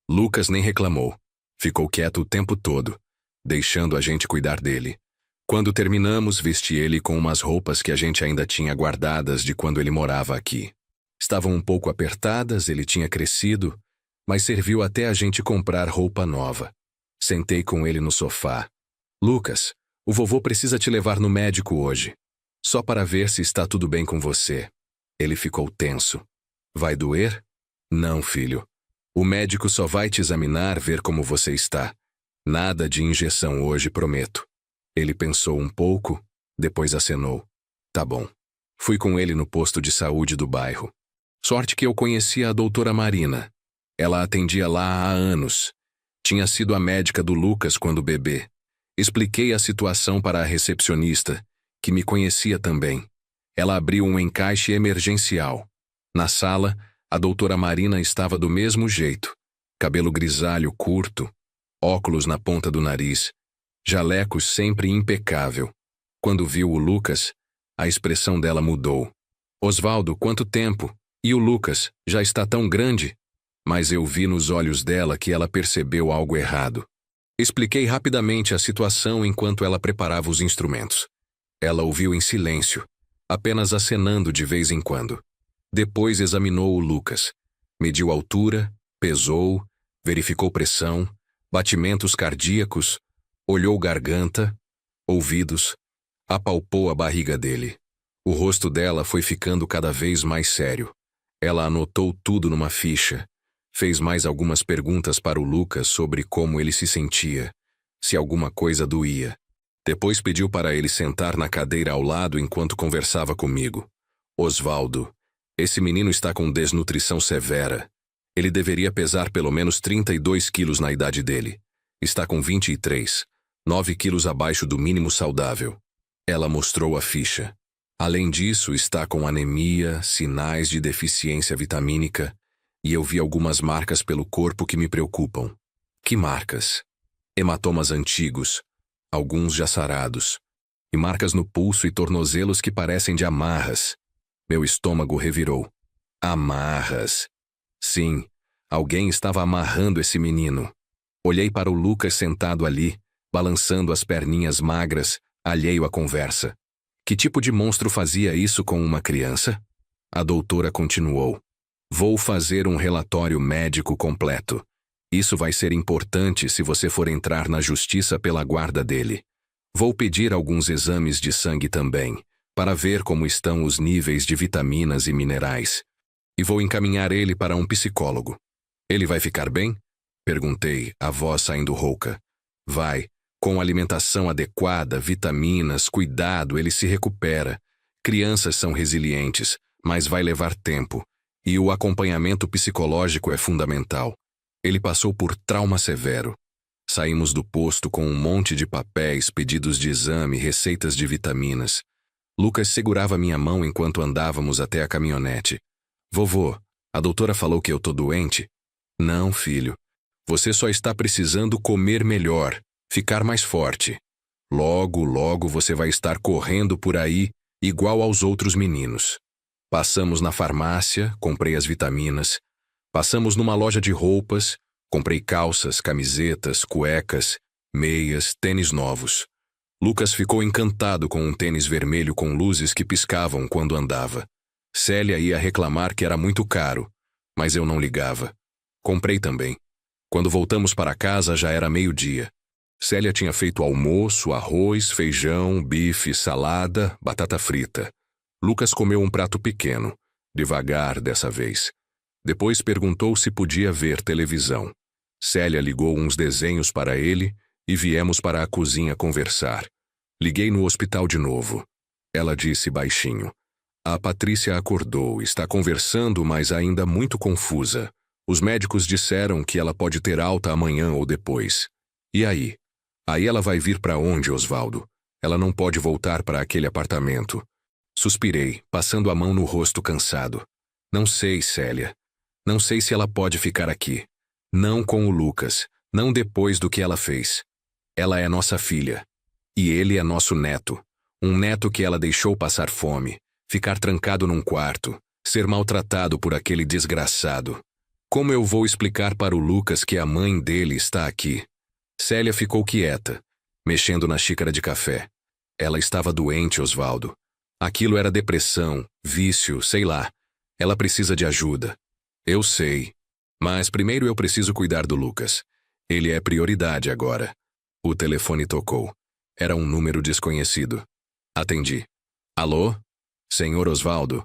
Speaker 1: Lucas nem reclamou. Ficou quieto o tempo todo, deixando a gente cuidar dele. Quando terminamos, vesti ele com umas roupas que a gente ainda tinha guardadas de quando ele morava aqui. Estavam um pouco apertadas, ele tinha crescido, mas serviu até a gente comprar roupa nova. Sentei com ele no sofá. Lucas, o vovô precisa te levar no médico hoje, só para ver se está tudo bem com você. Ele ficou tenso. Vai doer? Não, filho. O médico só vai te examinar, ver como você está. Nada de injeção hoje, prometo. Ele pensou um pouco, depois acenou. Tá bom. Fui com ele no posto de saúde do bairro. Sorte que eu conhecia a doutora Marina. Ela atendia lá há anos. Tinha sido a médica do Lucas quando bebê. Expliquei a situação para a recepcionista, que me conhecia também. Ela abriu um encaixe emergencial. Na sala, a doutora Marina estava do mesmo jeito. Cabelo grisalho curto, óculos na ponta do nariz, jaleco sempre impecável. Quando viu o Lucas, a expressão dela mudou. Osvaldo, quanto tempo? E o Lucas, já está tão grande? Mas eu vi nos olhos dela que ela percebeu algo errado. Expliquei rapidamente a situação enquanto ela preparava os instrumentos. Ela ouviu em silêncio, apenas acenando de vez em quando. Depois examinou o Lucas. Mediu altura, pesou, verificou pressão, batimentos cardíacos, olhou garganta, ouvidos, apalpou a barriga dele. O rosto dela foi ficando cada vez mais sério. Ela anotou tudo numa ficha. Fez mais algumas perguntas para o Lucas sobre como ele se sentia, se alguma coisa doía. Depois pediu para ele sentar na cadeira ao lado enquanto conversava comigo. Osvaldo, esse menino está com desnutrição severa. Ele deveria pesar pelo menos 32 quilos na idade dele. Está com 23, 9 quilos abaixo do mínimo saudável. Ela mostrou a ficha. Além disso, está com anemia, sinais de deficiência vitamínica, e eu vi algumas marcas pelo corpo que me preocupam. Que marcas? Hematomas antigos, alguns já sarados, e marcas no pulso e tornozelos que parecem de amarras. Meu estômago revirou. Amarras. Sim, alguém estava amarrando esse menino. Olhei para o Lucas sentado ali, balançando as perninhas magras, alheio à conversa. Que tipo de monstro fazia isso com uma criança? A doutora continuou. Vou fazer um relatório médico completo. Isso vai ser importante se você for entrar na justiça pela guarda dele. Vou pedir alguns exames de sangue também, para ver como estão os níveis de vitaminas e minerais. E vou encaminhar ele para um psicólogo. Ele vai ficar bem? Perguntei, a voz saindo rouca. Vai. Com alimentação adequada, vitaminas, cuidado, ele se recupera. Crianças são resilientes, mas vai levar tempo. E o acompanhamento psicológico é fundamental. Ele passou por trauma severo. Saímos do posto com um monte de papéis, pedidos de exame, receitas de vitaminas. Lucas segurava minha mão enquanto andávamos até a caminhonete. Vovô, a doutora falou que eu tô doente? Não, filho. Você só está precisando comer melhor, ficar mais forte. Logo, logo você vai estar correndo por aí, igual aos outros meninos. Passamos na farmácia, comprei as vitaminas. Passamos numa loja de roupas, comprei calças, camisetas, cuecas, meias, tênis novos. Lucas ficou encantado com um tênis vermelho com luzes que piscavam quando andava. Célia ia reclamar que era muito caro, mas eu não ligava. Comprei também. Quando voltamos para casa já era meio-dia. Célia tinha feito almoço, arroz, feijão, bife, salada, batata frita. Lucas comeu um prato pequeno, devagar dessa vez. Depois perguntou se podia ver televisão. Célia ligou uns desenhos para ele e viemos para a cozinha conversar. Liguei no hospital de novo. Ela disse baixinho. A Patrícia acordou, está conversando, mas ainda muito confusa. Os médicos disseram que ela pode ter alta amanhã ou depois. E aí? Aí ela vai vir para onde, Osvaldo? Ela não pode voltar para aquele apartamento. Suspirei, passando a mão no rosto cansado. Não sei, Célia. Não sei se ela pode ficar aqui. Não com o Lucas. Não depois do que ela fez. Ela é nossa filha. E ele é nosso neto. Um neto que ela deixou passar fome, ficar trancado num quarto, ser maltratado por aquele desgraçado. Como eu vou explicar para o Lucas que a mãe dele está aqui? Célia ficou quieta, mexendo na xícara de café. Ela estava doente, Osvaldo. Aquilo era depressão, vício, sei lá. Ela precisa de ajuda. Eu sei. Mas primeiro eu preciso cuidar do Lucas. Ele é prioridade agora. O telefone tocou. Era um número desconhecido. Atendi. Alô? Senhor Osvaldo?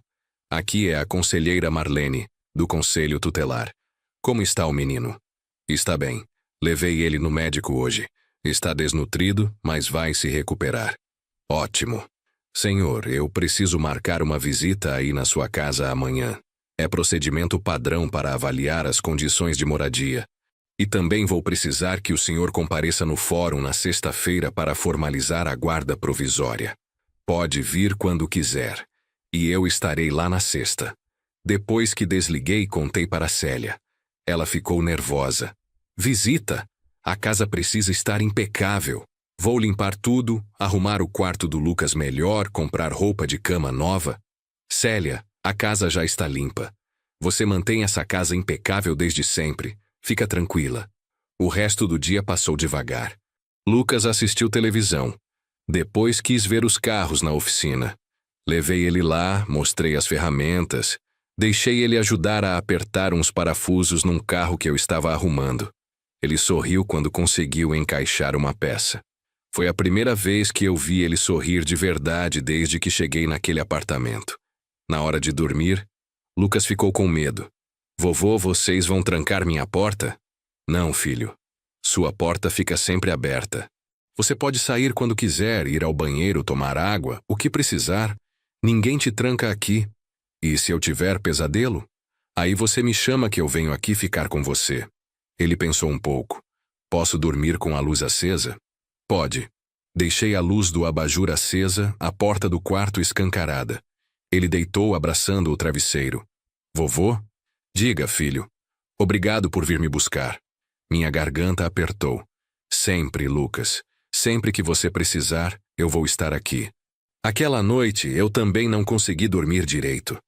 Speaker 1: Aqui é a conselheira Marlene, do Conselho Tutelar. Como está o menino? Está bem. Levei ele no médico hoje. Está desnutrido, mas vai se recuperar. Ótimo. Senhor, eu preciso marcar uma visita aí na sua casa amanhã. É procedimento padrão para avaliar as condições de moradia. E também vou precisar que o senhor compareça no fórum na sexta-feira para formalizar a guarda provisória. Pode vir quando quiser. E eu estarei lá na sexta. Depois que desliguei, contei para Célia. Ela ficou nervosa. Visita? A casa precisa estar impecável. Vou limpar tudo, arrumar o quarto do Lucas melhor, comprar roupa de cama nova. Célia, a casa já está limpa. Você mantém essa casa impecável desde sempre. Fica tranquila. O resto do dia passou devagar. Lucas assistiu televisão. Depois quis ver os carros na oficina. Levei ele lá, mostrei as ferramentas. Deixei ele ajudar a apertar uns parafusos num carro que eu estava arrumando. Ele sorriu quando conseguiu encaixar uma peça. Foi a primeira vez que eu vi ele sorrir de verdade desde que cheguei naquele apartamento. Na hora de dormir, Lucas ficou com medo. Vovô, vocês vão trancar minha porta? Não, filho. Sua porta fica sempre aberta. Você pode sair quando quiser, ir ao banheiro, tomar água, o que precisar. Ninguém te tranca aqui. E se eu tiver pesadelo? Aí você me chama que eu venho aqui ficar com você. Ele pensou um pouco. Posso dormir com a luz acesa? Pode. Deixei a luz do abajur acesa, a porta do quarto escancarada. Ele deitou abraçando o travesseiro. Vovô? Diga, filho. Obrigado por vir me buscar. Minha garganta apertou. Sempre, Lucas. Sempre que você precisar, eu vou estar aqui. Aquela noite, eu também não consegui dormir direito.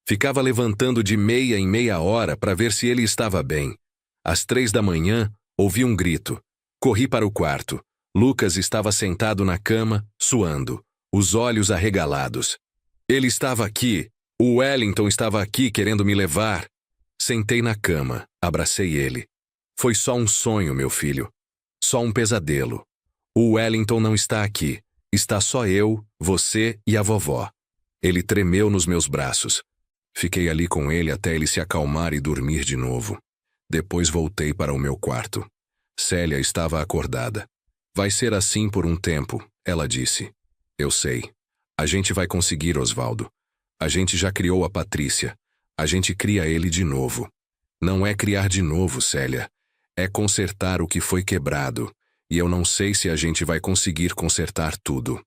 Speaker 1: Ficava levantando de meia em meia hora para ver se ele estava bem. Às 3 da manhã, ouvi um grito. Corri para o quarto. Lucas estava sentado na cama, suando, os olhos arregalados. Ele estava aqui. O Wellington estava aqui querendo me levar. Sentei na cama, abracei ele. Foi só um sonho, meu filho. Só um pesadelo. O Wellington não está aqui. Está só eu, você e a vovó. Ele tremeu nos meus braços. Fiquei ali com ele até ele se acalmar e dormir de novo. Depois voltei para o meu quarto. Célia estava acordada. Vai ser assim por um tempo, ela disse. Eu sei. A gente vai conseguir, Osvaldo. A gente já criou a Patrícia. A gente cria ele de novo. Não é criar de novo, Célia. É consertar o que foi quebrado. E eu não sei se a gente vai conseguir consertar tudo.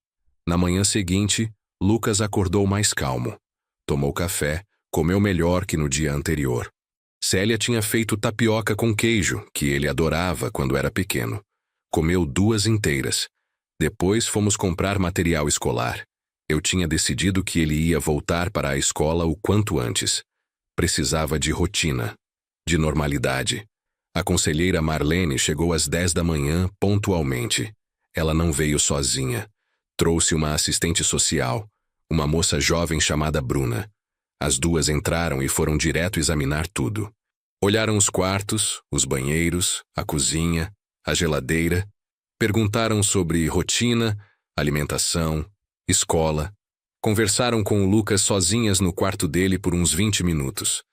Speaker 1: Na manhã seguinte, Lucas acordou mais calmo. Tomou café, comeu melhor que no dia anterior. Célia tinha feito tapioca com queijo, que ele adorava quando era pequeno. Comeu 2 inteiras. Depois fomos comprar material escolar. Eu tinha decidido que ele ia voltar para a escola o quanto antes. Precisava de rotina, de normalidade. A conselheira Marlene chegou às 10 da manhã, pontualmente. Ela não veio sozinha. Trouxe uma assistente social, uma moça jovem chamada Bruna. As 2 entraram e foram direto examinar tudo. Olharam os quartos, os banheiros, a cozinha, a geladeira. Perguntaram sobre rotina, alimentação, escola. Conversaram com o Lucas sozinhas no quarto dele por uns 20 minutos.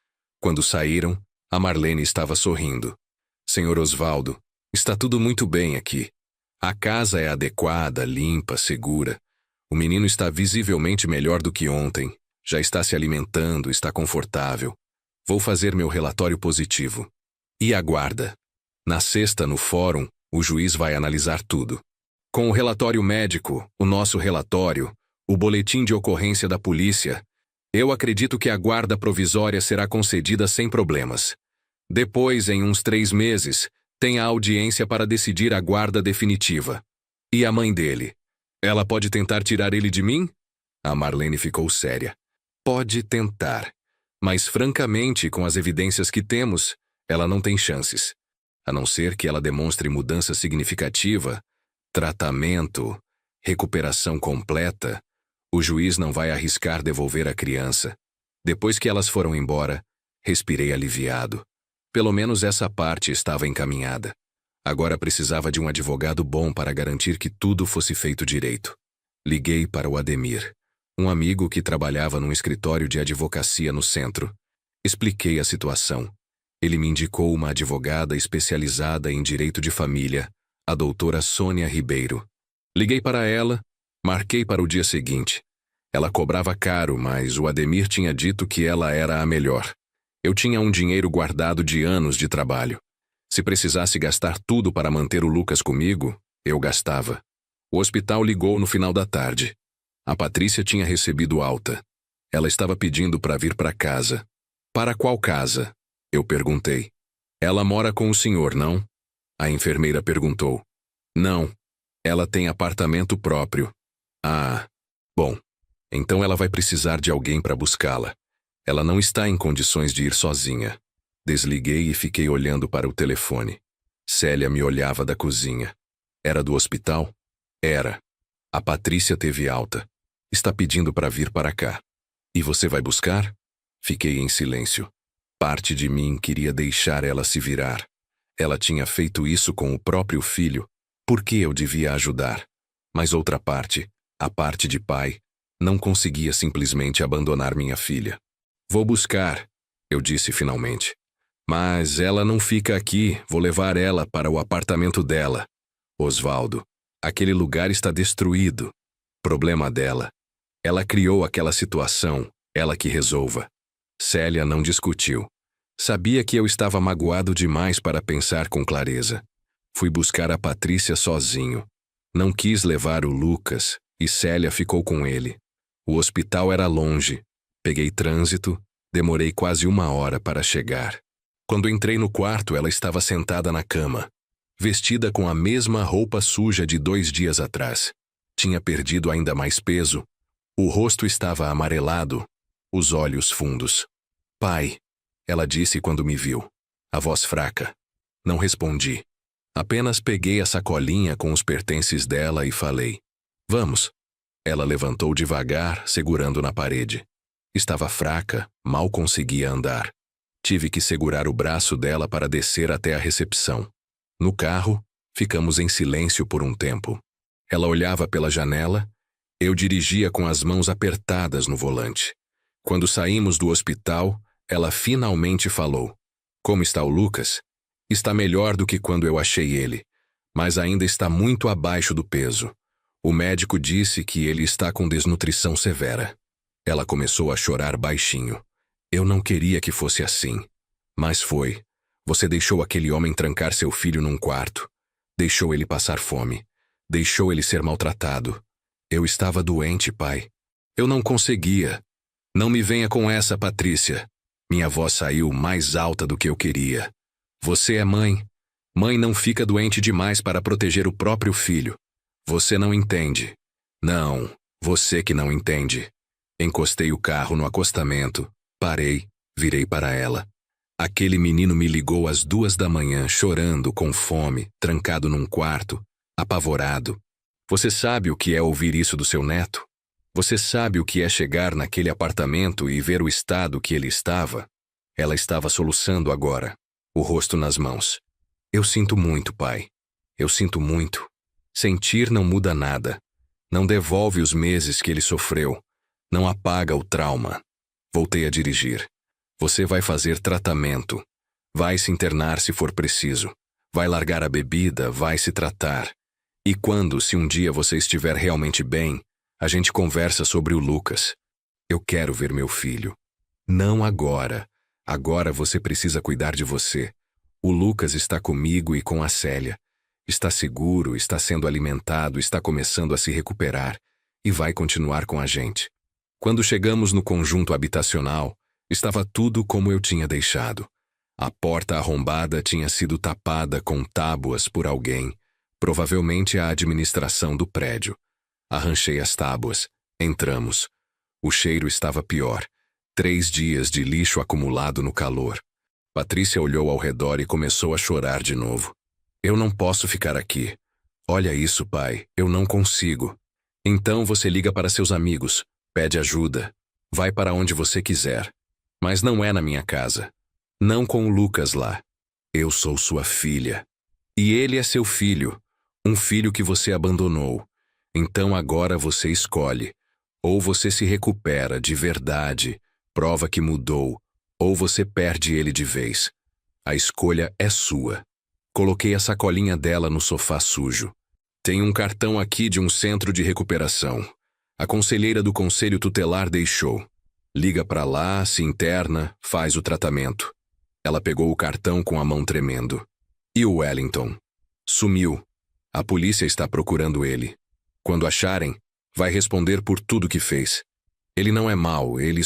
Speaker 1: Quando saíram, a Marlene estava sorrindo. Senhor Osvaldo, está tudo muito bem aqui. A casa é adequada, limpa, segura. O menino está visivelmente melhor do que ontem. Já está se alimentando, está confortável. Vou fazer meu relatório positivo. E aguarda. Na sexta, no fórum, o juiz vai analisar tudo. Com o relatório médico, o nosso relatório, o boletim de ocorrência da polícia, eu acredito que a guarda provisória será concedida sem problemas. Depois, em uns 3 meses, tem a audiência para decidir a guarda definitiva. E a mãe dele? Ela pode tentar tirar ele de mim? A Marlene ficou séria. Pode tentar. Mas, francamente, com as evidências que temos, ela não tem chances. A não ser que ela demonstre mudança significativa, tratamento, recuperação completa, o juiz não vai arriscar devolver a criança. Depois que elas foram embora, respirei aliviado. Pelo menos essa parte estava encaminhada. Agora precisava de um advogado bom para garantir que tudo fosse feito direito. Liguei para o Ademir, um amigo que trabalhava num escritório de advocacia no centro. Expliquei a situação. Ele me indicou uma advogada especializada em direito de família, a doutora Sônia Ribeiro. Liguei para ela, marquei para o dia seguinte. Ela cobrava caro, mas o Ademir tinha dito que ela era a melhor. Eu tinha um dinheiro guardado de anos de trabalho. Se precisasse gastar tudo para manter o Lucas comigo, eu gastava. O hospital ligou no final da tarde. A Patrícia tinha recebido alta. Ela estava pedindo para vir para casa. Para qual casa? Eu perguntei. Ela mora com o senhor, não? A enfermeira perguntou. Não. Ela tem apartamento próprio. Ah, bom. Então ela vai precisar de alguém para buscá-la. Ela não está em condições de ir sozinha. Desliguei e fiquei olhando para o telefone. Célia me olhava da cozinha. Era do hospital? Era. A Patrícia teve alta. Está pedindo para vir para cá. E você vai buscar? Fiquei em silêncio. Parte de mim queria deixar ela se virar. Ela tinha feito isso com o próprio filho. Por que eu devia ajudar? Mas outra parte, a parte de pai, não conseguia simplesmente abandonar minha filha. Vou buscar, eu disse finalmente. Mas ela não fica aqui, vou levar ela para o apartamento dela. Osvaldo, aquele lugar está destruído. Problema dela. Ela criou aquela situação, ela que resolva. Célia não discutiu. Sabia que eu estava magoado demais para pensar com clareza. Fui buscar a Patrícia sozinho. Não quis levar o Lucas, e Célia ficou com ele. O hospital era longe. Peguei trânsito, demorei quase 1 hora para chegar. Quando entrei no quarto, ela estava sentada na cama, vestida com a mesma roupa suja de 2 dias atrás. Tinha perdido ainda mais peso. O rosto estava amarelado, os olhos fundos. Pai, ela disse quando me viu, a voz fraca. Não respondi. Apenas peguei a sacolinha com os pertences dela e falei. Vamos. Ela levantou devagar, segurando na parede. Estava fraca, mal conseguia andar. Tive que segurar o braço dela para descer até a recepção. No carro, ficamos em silêncio por um tempo. Ela olhava pela janela, eu dirigia com as mãos apertadas no volante. Quando saímos do hospital, ela finalmente falou. Como está o Lucas? Está melhor do que quando eu achei ele, mas ainda está muito abaixo do peso. O médico disse que ele está com desnutrição severa. Ela começou a chorar baixinho. Eu não queria que fosse assim. Mas foi. Você deixou aquele homem trancar seu filho num quarto. Deixou ele passar fome. Deixou ele ser maltratado. Eu estava doente, pai. Eu não conseguia. Não me venha com essa, Patrícia. Minha voz saiu mais alta do que eu queria. Você é mãe. Mãe não fica doente demais para proteger o próprio filho. Você não entende. Não, você que não entende. Encostei o carro no acostamento, parei, virei para ela. Aquele menino me ligou às 2 da manhã, chorando, com fome, trancado num quarto, apavorado. Você sabe o que é ouvir isso do seu neto? Você sabe o que é chegar naquele apartamento e ver o estado que ele estava? Ela estava soluçando agora, o rosto nas mãos. Eu sinto muito, pai. Eu sinto muito. Sentir não muda nada. Não devolve os meses que ele sofreu. Não apaga o trauma. Voltei a dirigir. Você vai fazer tratamento. Vai se internar se for preciso. Vai largar a bebida, vai se tratar. E quando, se um dia você estiver realmente bem, a gente conversa sobre o Lucas. Eu quero ver meu filho. Não agora. Agora você precisa cuidar de você. O Lucas está comigo e com a Célia. Está seguro, está sendo alimentado, está começando a se recuperar e vai continuar com a gente. Quando chegamos no conjunto habitacional, estava tudo como eu tinha deixado. A porta arrombada tinha sido tapada com tábuas por alguém, provavelmente a administração do prédio. Arranchei as tábuas. Entramos. O cheiro estava pior. 3 dias de lixo acumulado no calor. Patrícia olhou ao redor e começou a chorar de novo. Eu não posso ficar aqui. Olha isso, pai. Eu não consigo. Então você liga para seus amigos, pede ajuda. Vai para onde você quiser. Mas não é na minha casa. Não com o Lucas lá. Eu sou sua filha. E ele é seu filho. Um filho que você abandonou. Então agora você escolhe. Ou você se recupera de verdade, prova que mudou, ou você perde ele de vez. A escolha é sua. Coloquei a sacolinha dela no sofá sujo. Tem um cartão aqui de um centro de recuperação. A conselheira do conselho tutelar deixou. Liga pra lá, se interna, faz o tratamento. Ela pegou o cartão com a mão tremendo. E o Wellington? Sumiu. A polícia está procurando ele. Quando acharem, vai responder por tudo que fez. Ele não é mau, ele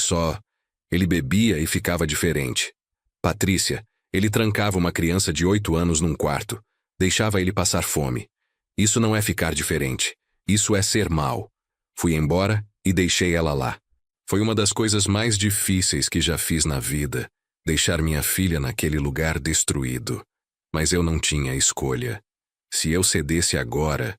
Speaker 1: bebia e ficava diferente. Patrícia, ele trancava uma criança de 8 anos num quarto. Deixava ele passar fome. Isso não é ficar diferente. Isso é ser mau. Fui embora e deixei ela lá. Foi uma das coisas mais difíceis que já fiz na vida, deixar minha filha naquele lugar destruído. Mas eu não tinha escolha. Se eu cedesse agora,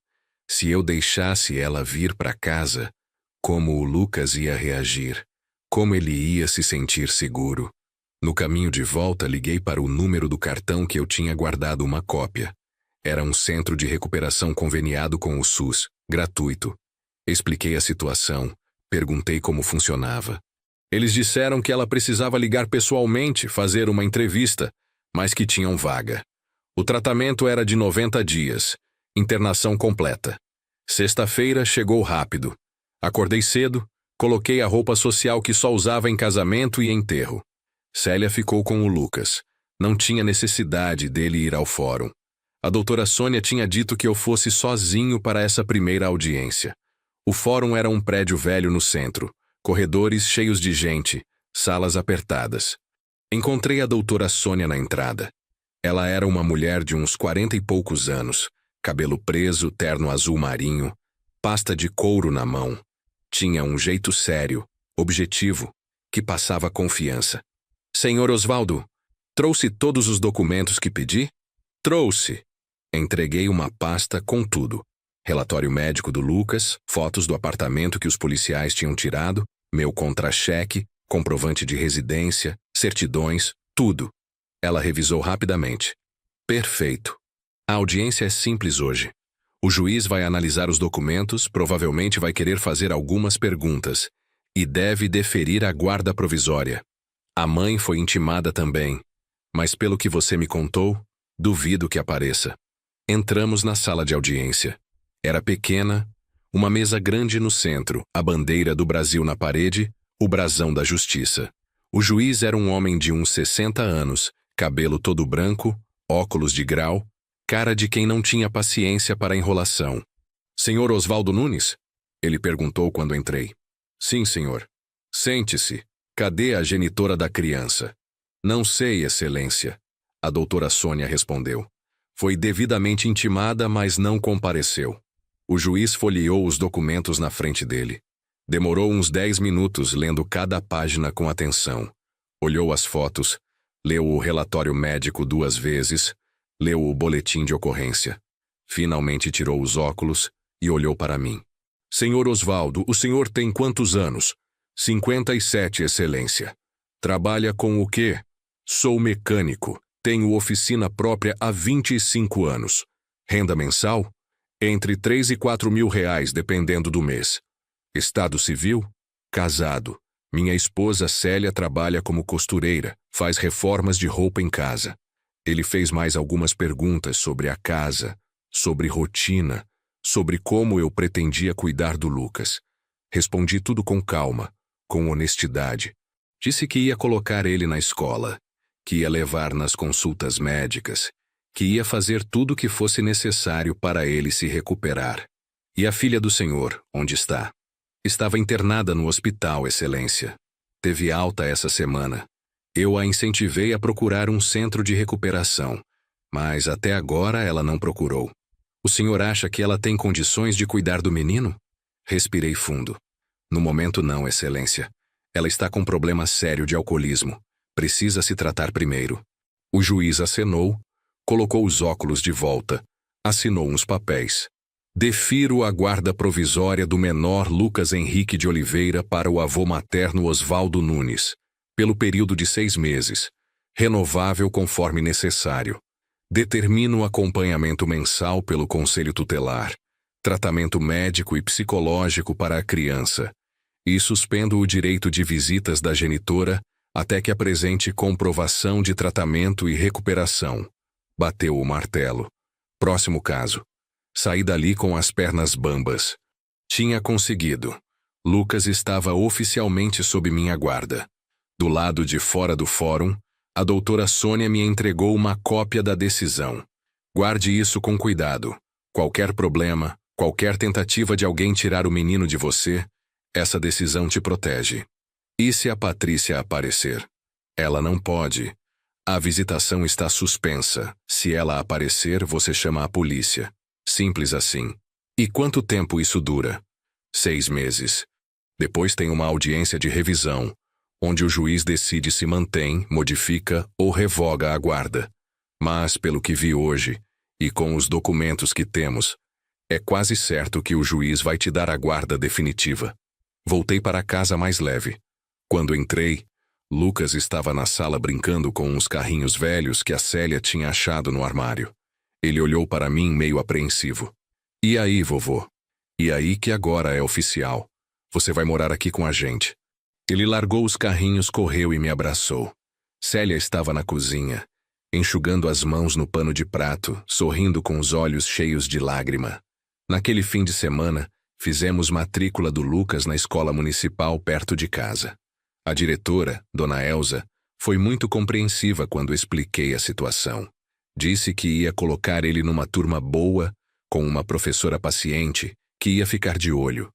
Speaker 1: se eu deixasse ela vir para casa, como o Lucas ia reagir? Como ele ia se sentir seguro? No caminho de volta, liguei para o número do cartão que eu tinha guardado uma cópia. Era um centro de recuperação conveniado com o SUS, gratuito. Expliquei a situação, perguntei como funcionava. Eles disseram que ela precisava ligar pessoalmente, fazer uma entrevista, mas que tinham vaga. O tratamento era de 90 dias, internação completa. Sexta-feira chegou rápido. Acordei cedo, coloquei a roupa social que só usava em casamento e enterro. Célia ficou com o Lucas. Não tinha necessidade dele ir ao fórum. A doutora Sônia tinha dito que eu fosse sozinho para essa primeira audiência. O fórum era um prédio velho no centro, corredores cheios de gente, salas apertadas. Encontrei a doutora Sônia na entrada. Ela era uma mulher de uns 40 e poucos anos, cabelo preso, terno azul marinho, pasta de couro na mão. Tinha um jeito sério, objetivo, que passava confiança. Senhor Osvaldo, trouxe todos os documentos que pedi? Trouxe. Entreguei uma pasta com tudo. Relatório médico do Lucas, fotos do apartamento que os policiais tinham tirado, meu contra-cheque, comprovante de residência, certidões, tudo. Ela revisou rapidamente. Perfeito. A audiência é simples hoje. O juiz vai analisar os documentos, provavelmente vai querer fazer algumas perguntas e deve deferir a guarda provisória. A mãe foi intimada também, mas pelo que você me contou, duvido que apareça. Entramos na sala de audiência. Era pequena, uma mesa grande no centro, a bandeira do Brasil na parede, o brasão da justiça. O juiz era um homem de uns 60 anos, cabelo todo branco, óculos de grau, cara de quem não tinha paciência para a enrolação. Senhor Osvaldo Nunes? Ele perguntou quando entrei. Sim, senhor. Sente-se. Cadê a genitora da criança? Não sei, Excelência. A doutora Sônia respondeu. Foi devidamente intimada, mas não compareceu. O juiz folheou os documentos na frente dele. Demorou uns 10 minutos lendo cada página com atenção. Olhou as fotos, leu o relatório médico 2 vezes, leu o boletim de ocorrência. Finalmente tirou os óculos e olhou para mim. Senhor Osvaldo, o senhor tem quantos anos? 57, Excelência. Trabalha com o quê? Sou mecânico. Tenho oficina própria há 25 anos. Renda mensal? Entre 3 e 4 mil reais, dependendo do mês. Estado civil? Casado. Minha esposa Célia trabalha como costureira, faz reformas de roupa em casa. Ele fez mais algumas perguntas sobre a casa, sobre rotina, sobre como eu pretendia cuidar do Lucas. Respondi tudo com calma, com honestidade. Disse que ia colocar ele na escola, que ia levar nas consultas médicas, que ia fazer tudo o que fosse necessário para ele se recuperar. E a filha do senhor, onde está? Estava internada no hospital, Excelência. Teve alta essa semana. Eu a incentivei a procurar um centro de recuperação, mas até agora ela não procurou. O senhor acha que ela tem condições de cuidar do menino? Respirei fundo. No momento não, Excelência. Ela está com um problema sério de alcoolismo. Precisa se tratar primeiro. O juiz acenou, colocou os óculos de volta, assinou uns papéis. Defiro a guarda provisória do menor Lucas Henrique de Oliveira para o avô materno Osvaldo Nunes, pelo período de 6 meses, renovável conforme necessário. Determino acompanhamento mensal pelo Conselho Tutelar, tratamento médico e psicológico para a criança, e suspendo o direito de visitas da genitora até que apresente comprovação de tratamento e recuperação. Bateu o martelo. Próximo caso. Saí dali com as pernas bambas. Tinha conseguido. Lucas estava oficialmente sob minha guarda. Do lado de fora do fórum, a doutora Sônia me entregou uma cópia da decisão. Guarde isso com cuidado. Qualquer problema, qualquer tentativa de alguém tirar o menino de você, essa decisão te protege. E se a Patrícia aparecer? Ela não pode. A visitação está suspensa. Se ela aparecer, você chama a polícia. Simples assim. E quanto tempo isso dura? 6 meses. Depois tem uma audiência de revisão, onde o juiz decide se mantém, modifica ou revoga a guarda. Mas, pelo que vi hoje, e com os documentos que temos, é quase certo que o juiz vai te dar a guarda definitiva. Voltei para casa mais leve. Quando entrei, Lucas estava na sala brincando com uns carrinhos velhos que a Célia tinha achado no armário. Ele olhou para mim meio apreensivo. E aí, vovô? E aí que agora é oficial. Você vai morar aqui com a gente. Ele largou os carrinhos, correu e me abraçou. Célia estava na cozinha, enxugando as mãos no pano de prato, sorrindo com os olhos cheios de lágrima. Naquele fim de semana, fizemos matrícula do Lucas na escola municipal perto de casa. A diretora, Dona Elza, foi muito compreensiva quando expliquei a situação. Disse que ia colocar ele numa turma boa, com uma professora paciente, que ia ficar de olho.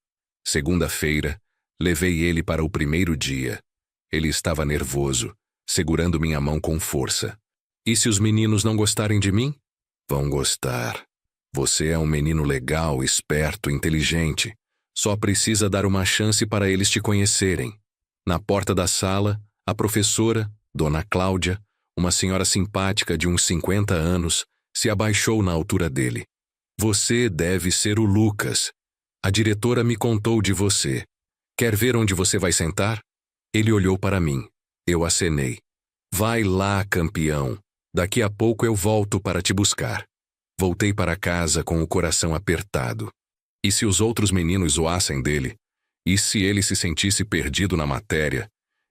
Speaker 1: Segunda-feira, levei ele para o primeiro dia. Ele estava nervoso, segurando minha mão com força. E se os meninos não gostarem de mim? Vão gostar. Você é um menino legal, esperto, inteligente. Só precisa dar uma chance para eles te conhecerem. Na porta da sala, a professora, Dona Cláudia, uma senhora simpática de uns 50 anos, se abaixou na altura dele. Você deve ser o Lucas. A diretora me contou de você. Quer ver onde você vai sentar? Ele olhou para mim. Eu acenei. Vai lá, campeão. Daqui a pouco eu volto para te buscar. Voltei para casa com o coração apertado. E se os outros meninos zoassem dele? E se ele se sentisse perdido na matéria?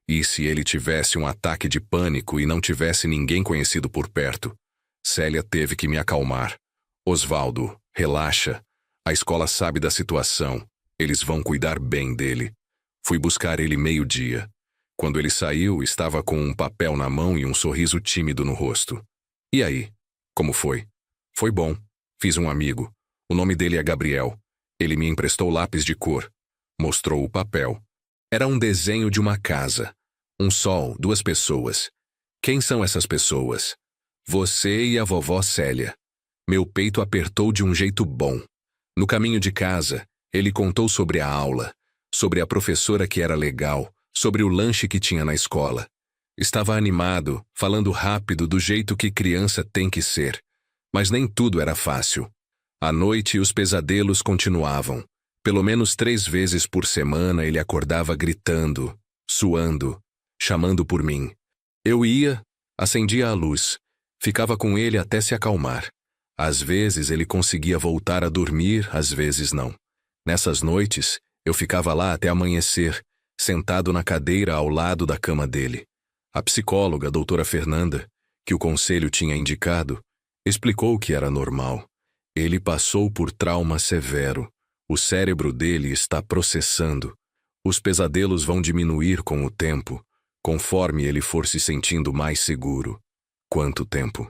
Speaker 1: E se ele tivesse um ataque de pânico e não tivesse ninguém conhecido por perto? Célia teve que me acalmar. Osvaldo, relaxa. A escola sabe da situação. Eles vão cuidar bem dele. Fui buscar ele 12:00. Quando ele saiu, estava com um papel na mão e um sorriso tímido no rosto. E aí? Como foi? Foi bom. Fiz um amigo. O nome dele é Gabriel. Ele me emprestou lápis de cor. Mostrou o papel. Era um desenho de uma casa. Um sol, 2 pessoas. Quem são essas pessoas? Você e a vovó Célia. Meu peito apertou de um jeito bom. No caminho de casa, ele contou sobre a aula, sobre a professora que era legal, sobre o lanche que tinha na escola. Estava animado, falando rápido do jeito que criança tem que ser. Mas nem tudo era fácil. À noite, os pesadelos continuavam. Pelo menos 3 vezes por semana ele acordava gritando, suando, chamando por mim. Eu ia, acendia a luz, ficava com ele até se acalmar. Às vezes ele conseguia voltar a dormir, às vezes não. Nessas noites, eu ficava lá até amanhecer, sentado na cadeira ao lado da cama dele. A psicóloga, a doutora Fernanda, que o conselho tinha indicado, explicou que era normal. Ele passou por trauma severo. O cérebro dele está processando. Os pesadelos vão diminuir com o tempo, conforme ele for se sentindo mais seguro. Quanto tempo?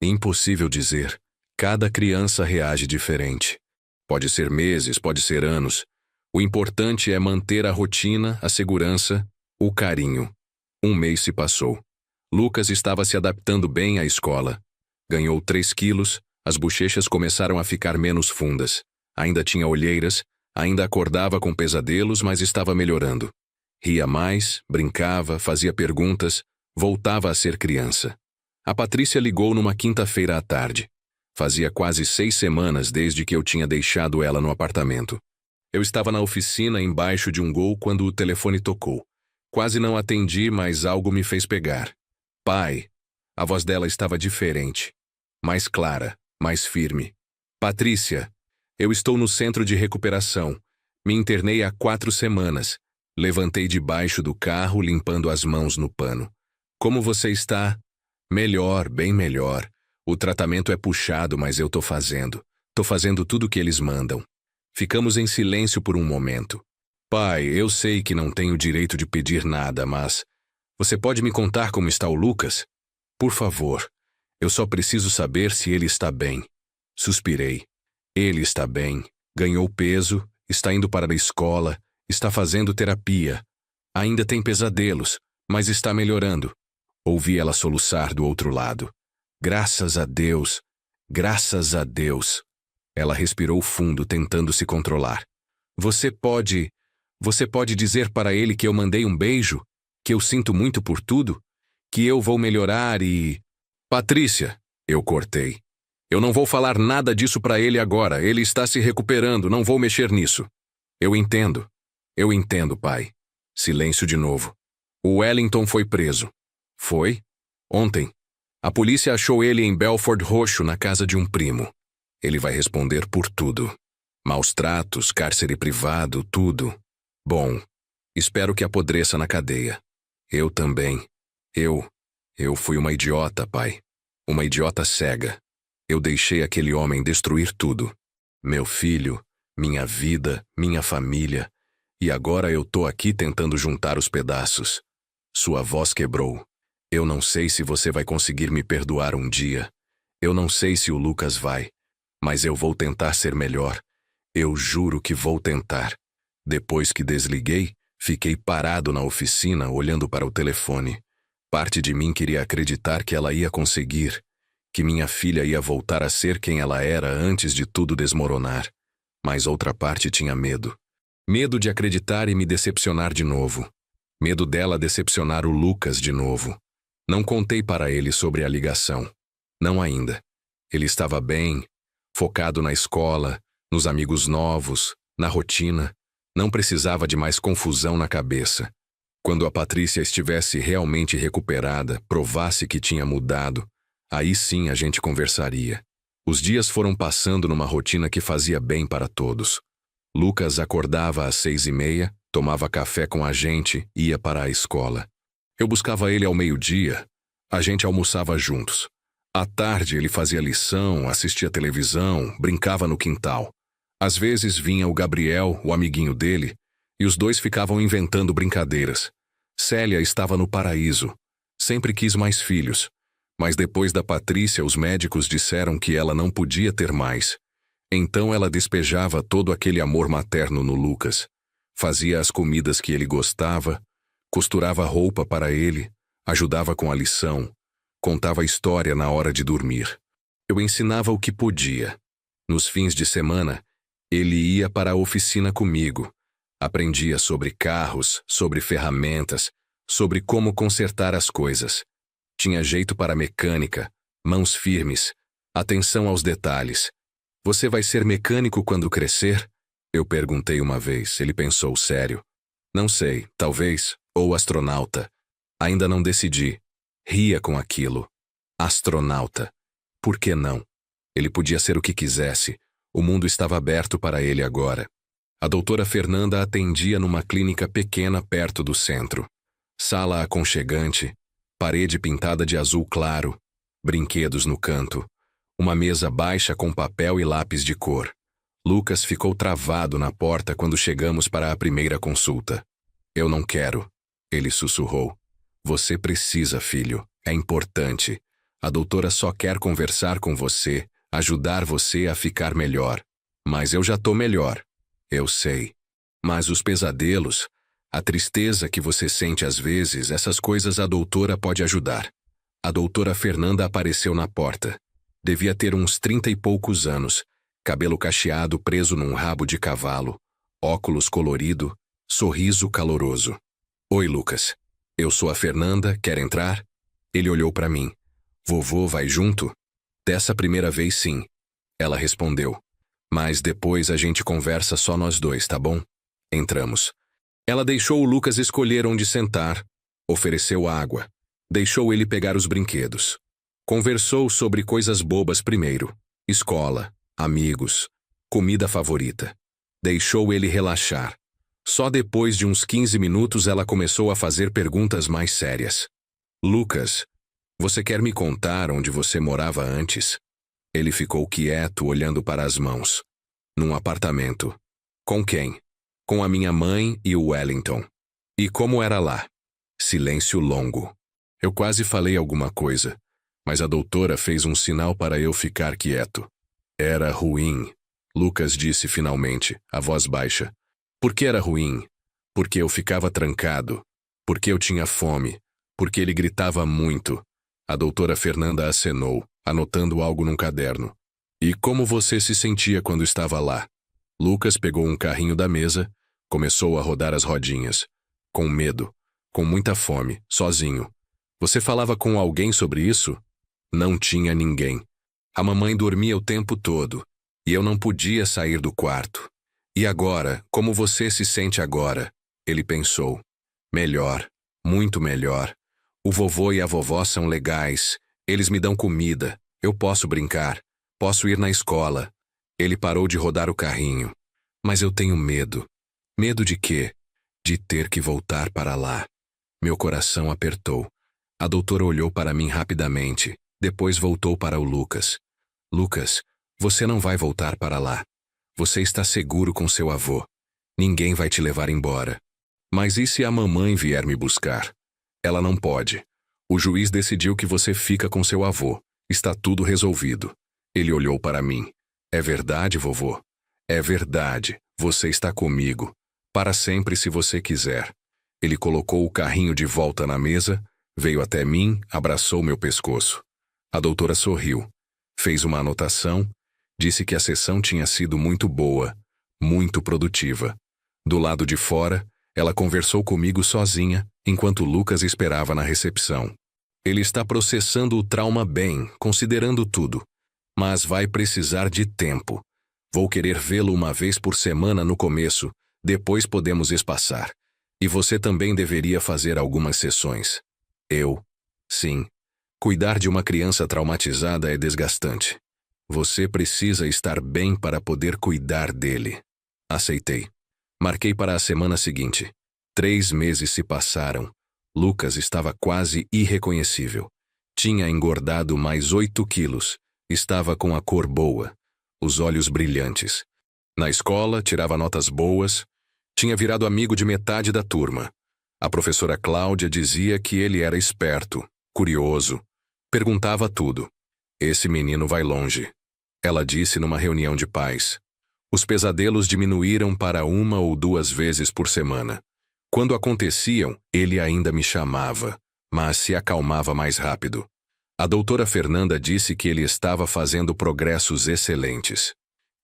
Speaker 1: Impossível dizer. Cada criança reage diferente. Pode ser meses, pode ser anos. O importante é manter a rotina, a segurança, o carinho. 1 mês se passou. Lucas estava se adaptando bem à escola. Ganhou 3 quilos, as bochechas começaram a ficar menos fundas. Ainda tinha olheiras, ainda acordava com pesadelos, mas estava melhorando. Ria mais, brincava, fazia perguntas, voltava a ser criança. A Patrícia ligou numa quinta-feira à tarde. Fazia quase 6 semanas desde que eu tinha deixado ela no apartamento. Eu estava na oficina embaixo de um Gol quando o telefone tocou. Quase não atendi, mas algo me fez pegar. Pai. A voz dela estava diferente. Mais clara, mais firme. Patrícia, eu estou no centro de recuperação. Me internei há 4 semanas. Levantei debaixo do carro, limpando as mãos no pano. Como você está? Melhor, bem melhor. O tratamento é puxado, mas eu tô fazendo. Tô fazendo tudo o que eles mandam. Ficamos em silêncio por um momento. Pai, eu sei que não tenho direito de pedir nada, mas... Você pode me contar como está o Lucas? Por favor. Eu só preciso saber se ele está bem. Suspirei. Ele está bem. Ganhou peso, está indo para a escola, está fazendo terapia. Ainda tem pesadelos, mas está melhorando. Ouvi ela soluçar do outro lado. Graças a Deus. Graças a Deus. Ela respirou fundo, tentando se controlar. Você pode dizer para ele que eu mandei um beijo? Que eu sinto muito por tudo? Que eu vou melhorar e... Patrícia, eu cortei. Eu não vou falar nada disso para ele agora. Ele está se recuperando, não vou mexer nisso. Eu entendo. Eu entendo, pai. Silêncio de novo. O Wellington foi preso. Foi? Ontem. A polícia achou ele em Belford Roxo, na casa de um primo. Ele vai responder por tudo. Maus tratos, cárcere privado, tudo. Bom, espero que apodreça na cadeia. Eu também. Eu fui uma idiota, pai. Uma idiota cega. Eu deixei aquele homem destruir tudo. Meu filho, minha vida, minha família. E agora eu tô aqui tentando juntar os pedaços. Sua voz quebrou. Eu não sei se você vai conseguir me perdoar um dia. Eu não sei se o Lucas vai. Mas eu vou tentar ser melhor. Eu juro que vou tentar. Depois que desliguei, fiquei parado na oficina olhando para o telefone. Parte de mim queria acreditar que ela ia conseguir, que minha filha ia voltar a ser quem ela era antes de tudo desmoronar. Mas outra parte tinha medo. Medo de acreditar e me decepcionar de novo. Medo dela decepcionar o Lucas de novo. Não contei para ele sobre a ligação. Não ainda. Ele estava bem, focado na escola, nos amigos novos, na rotina. Não precisava de mais confusão na cabeça. Quando a Patrícia estivesse realmente recuperada, provasse que tinha mudado, aí sim a gente conversaria. Os dias foram passando numa rotina que fazia bem para todos. Lucas acordava às 6h30, tomava café com a gente e ia para a escola. Eu buscava ele ao meio-dia, a gente almoçava juntos. À tarde ele fazia lição, assistia televisão, brincava no quintal. Às vezes vinha o Gabriel, o amiguinho dele, e os dois ficavam inventando brincadeiras. Célia estava no paraíso. Sempre quis mais filhos. Mas depois da Patrícia, os médicos disseram que ela não podia ter mais. Então ela despejava todo aquele amor materno no Lucas. Fazia as comidas que ele gostava, costurava roupa para ele, Ajudava com a lição, contava história na hora de dormir. Eu ensinava o que podia. Nos fins de semana, ele ia para a oficina comigo. Aprendia sobre carros, sobre ferramentas, sobre como consertar as coisas. Tinha jeito para mecânica, mãos firmes, atenção aos detalhes. Você vai ser mecânico quando crescer? Eu perguntei uma vez. Ele pensou sério. Não sei, talvez, ou astronauta. Ainda não decidi. Ria com aquilo. Astronauta. Por que não? Ele podia ser o que quisesse. O mundo estava aberto para ele agora. A doutora Fernanda atendia numa clínica pequena perto do centro. Sala aconchegante, parede pintada de azul claro, brinquedos no canto, uma mesa baixa com papel e lápis de cor. Lucas ficou travado na porta quando chegamos para a primeira consulta. Eu não quero, ele sussurrou. Você precisa, filho. É importante. A doutora só quer conversar com você, ajudar você a ficar melhor. Mas eu já tô melhor. Eu sei. Mas os pesadelos, a tristeza que você sente às vezes, essas coisas a doutora pode ajudar. A doutora Fernanda apareceu na porta. Devia ter uns 30 e poucos anos, cabelo cacheado preso num rabo de cavalo, óculos colorido, sorriso caloroso. Oi, Lucas. Eu sou a Fernanda, quer entrar? Ele olhou para mim. Vovô vai junto? Dessa primeira vez, sim. Ela respondeu. Mas depois a gente conversa só nós dois, tá bom? Entramos. Ela deixou o Lucas escolher onde sentar, ofereceu água, deixou ele pegar os brinquedos. Conversou sobre coisas bobas primeiro. Escola, amigos, comida favorita. Deixou ele relaxar. Só depois de uns 15 minutos ela começou a fazer perguntas mais sérias. Lucas, você quer me contar onde você morava antes? Ele ficou quieto, olhando para as mãos. Num apartamento. Com quem? Com a minha mãe e o Wellington. E como era lá? Silêncio longo. Eu quase falei alguma coisa, mas a doutora fez um sinal para eu ficar quieto. Era ruim, Lucas disse finalmente, a voz baixa. Por que era ruim? Porque eu ficava trancado. Porque eu tinha fome. Porque ele gritava muito. A doutora Fernanda acenou, anotando algo num caderno. E como você se sentia quando estava lá? Lucas pegou um carrinho da mesa, começou a rodar as rodinhas. Com medo, com muita fome, sozinho. Você falava com alguém sobre isso? Não tinha ninguém. A mamãe dormia o tempo todo, e eu não podia sair do quarto. E agora, como você se sente agora? Ele pensou. Melhor, muito melhor. O vovô e a vovó são legais, eles me dão comida, eu posso brincar, posso ir na escola. Ele parou de rodar o carrinho. Mas eu tenho medo. Medo de quê? De ter que voltar para lá. Meu coração apertou. A doutora olhou para mim rapidamente, depois voltou para o Lucas. Lucas, você não vai voltar para lá. Você está seguro com seu avô. Ninguém vai te levar embora. Mas e se a mamãe vier me buscar? Ela não pode. O juiz decidiu que você fica com seu avô. Está tudo resolvido. Ele olhou para mim. É verdade, vovô? É verdade. Você está comigo. Para sempre se você quiser. Ele colocou o carrinho de volta na mesa, veio até mim, abraçou meu pescoço. A doutora sorriu. Fez uma anotação. Disse que a sessão tinha sido muito boa, muito produtiva. Do lado de fora, ela conversou comigo sozinha, enquanto Lucas esperava na recepção. Ele está processando o trauma bem, considerando tudo. Mas vai precisar de tempo. Vou querer vê-lo uma vez por semana no começo, depois podemos espaçar. E você também deveria fazer algumas sessões. Eu? Sim. Cuidar de uma criança traumatizada é desgastante. Você precisa estar bem para poder cuidar dele. Aceitei. Marquei para a semana seguinte. 3 meses se passaram. Lucas estava quase irreconhecível. Tinha engordado mais 8 quilos. Estava com a cor boa, os olhos brilhantes. Na escola, tirava notas boas. Tinha virado amigo de metade da turma. A professora Cláudia dizia que ele era esperto, curioso. Perguntava tudo. Esse menino vai longe. Ela disse numa reunião de pais. Os pesadelos diminuíram para 1 ou 2 vezes por semana. Quando aconteciam, ele ainda me chamava. mas se acalmava mais rápido. A doutora Fernanda disse que ele estava fazendo progressos excelentes.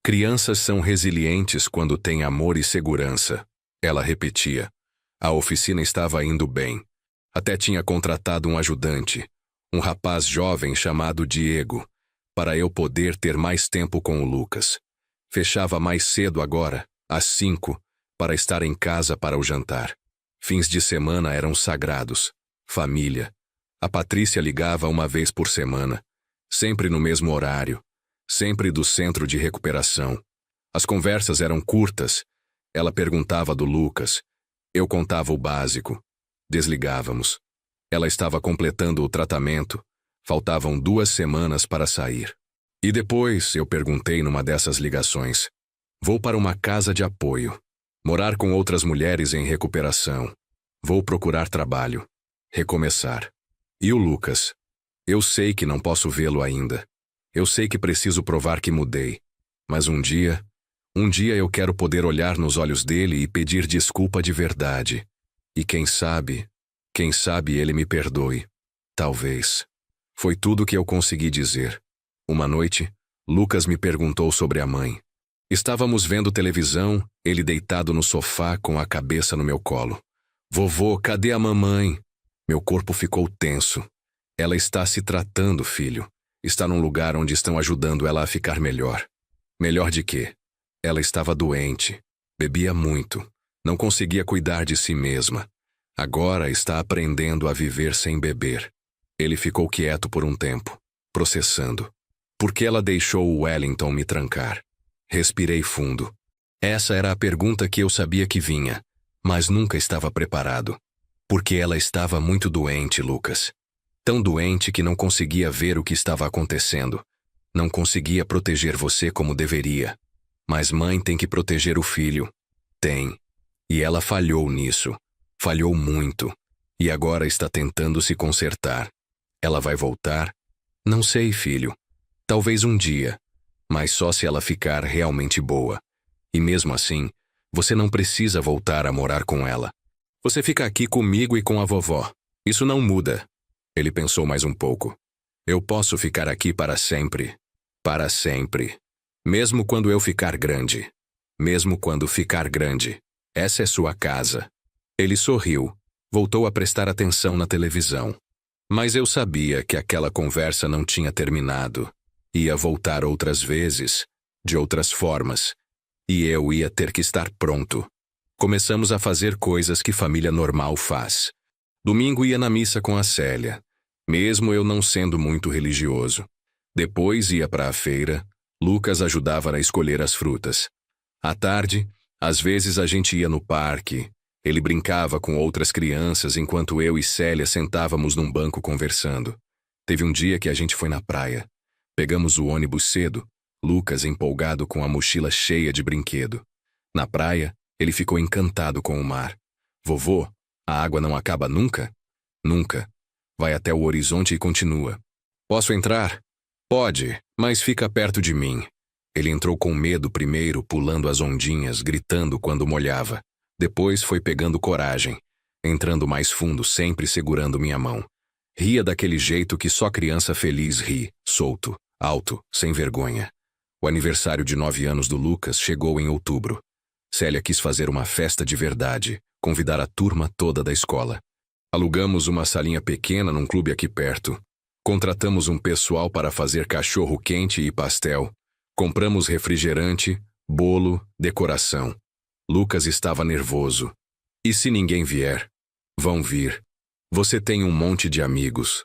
Speaker 1: Crianças são resilientes quando têm amor e segurança. Ela repetia. A oficina estava indo bem. Até tinha contratado um ajudante, um rapaz jovem chamado Diego, para eu poder ter mais tempo com o Lucas. Fechava mais cedo agora, às 5, para estar em casa para o jantar. Fins de semana eram sagrados. Família. A Patrícia ligava uma vez por semana, sempre no mesmo horário, sempre do centro de recuperação. As conversas eram curtas. Ela perguntava do Lucas. Eu contava o básico. Desligávamos. Ela estava completando o tratamento. Faltavam 2 semanas para sair. E depois eu perguntei numa dessas ligações. Vou para uma casa de apoio. Morar com outras mulheres em recuperação. Vou procurar trabalho. Recomeçar. E o Lucas? Eu sei que não posso vê-lo ainda. Eu sei que preciso provar que mudei. Mas um dia eu quero poder olhar nos olhos dele e pedir desculpa de verdade. E quem sabe ele me perdoe. Talvez. Foi tudo que eu consegui dizer. Uma noite, Lucas me perguntou sobre a mãe. Estávamos vendo televisão, ele deitado no sofá com a cabeça no meu colo. Vovô, cadê a mamãe? Meu corpo ficou tenso. Ela está se tratando, filho. Está num lugar onde estão ajudando ela a ficar melhor. Melhor de quê? Ela estava doente. Bebia muito. Não conseguia cuidar de si mesma. Agora está aprendendo a viver sem beber. Ele ficou quieto por um tempo, processando. Por que ela deixou o Wellington me trancar? Respirei fundo. Essa era a pergunta que eu sabia que vinha, mas nunca estava preparado. Porque ela estava muito doente, Lucas. Tão doente que não conseguia ver o que estava acontecendo. Não conseguia proteger você como deveria. Mas mãe tem que proteger o filho. Tem. E ela falhou nisso. Falhou muito. E agora está tentando se consertar. Ela vai voltar? Não sei, filho. Talvez um dia. Mas só se ela ficar realmente boa. E mesmo assim, você não precisa voltar a morar com ela. Você fica aqui comigo e com a vovó. Isso não muda. Ele pensou mais um pouco. Eu posso ficar aqui para sempre. Para sempre. Mesmo quando eu ficar grande. Mesmo quando ficar grande. Essa é sua casa. Ele sorriu. Voltou a prestar atenção na televisão. Mas eu sabia que aquela conversa não tinha terminado. Ia voltar outras vezes, de outras formas. E eu ia ter que estar pronto. Começamos a fazer coisas que família normal faz. Domingo ia na missa com a Célia, mesmo eu não sendo muito religioso. Depois ia para a feira. Lucas ajudava a escolher as frutas. À tarde, às vezes a gente ia no parque. Ele brincava com outras crianças enquanto eu e Célia sentávamos num banco conversando. Teve um dia que a gente foi na praia. Pegamos o ônibus cedo, Lucas empolgado com a mochila cheia de brinquedo. Na praia, ele ficou encantado com o mar. Vovô, a água não acaba nunca? Nunca. Vai até o horizonte e continua. Posso entrar? Pode, mas fica perto de mim. Ele entrou com medo primeiro, pulando as ondinhas, gritando quando molhava. Depois foi pegando coragem, entrando mais fundo, sempre segurando minha mão. Ria daquele jeito que só criança feliz ri, solto, alto, sem vergonha. O aniversário de 9 anos do Lucas chegou em outubro. Célia quis fazer uma festa de verdade, convidar a turma toda da escola. Alugamos uma salinha pequena num clube aqui perto. Contratamos um pessoal para fazer cachorro-quente e pastel. Compramos refrigerante, bolo, decoração. Lucas estava nervoso. E se ninguém vier? Vão vir. Você tem um monte de amigos.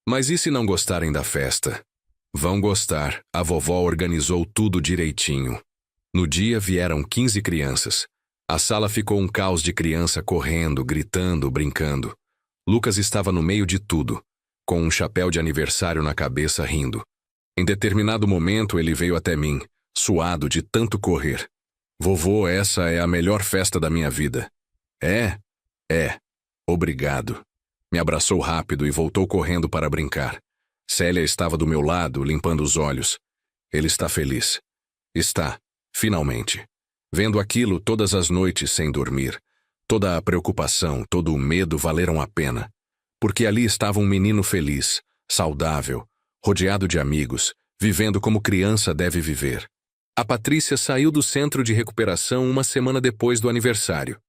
Speaker 1: Mas e se não gostarem da festa? Vão gostar. A vovó organizou tudo direitinho. No dia vieram 15 crianças. A sala ficou um caos de criança correndo, gritando, brincando. Lucas estava no meio de tudo, com um chapéu de aniversário na cabeça, rindo. Em determinado momento ele veio até mim, suado de tanto correr. Vovô, essa é a melhor festa da minha vida. É? É. Obrigado. Me abraçou rápido e voltou correndo para brincar. Célia estava do meu lado, limpando os olhos. Ele está feliz. Está, finalmente. Vendo aquilo todas as noites sem dormir. Toda a preocupação, todo o medo valeram a pena. Porque ali estava um menino feliz, saudável, rodeado de amigos, vivendo como criança deve viver. A Patrícia saiu do centro de recuperação uma semana depois do aniversário.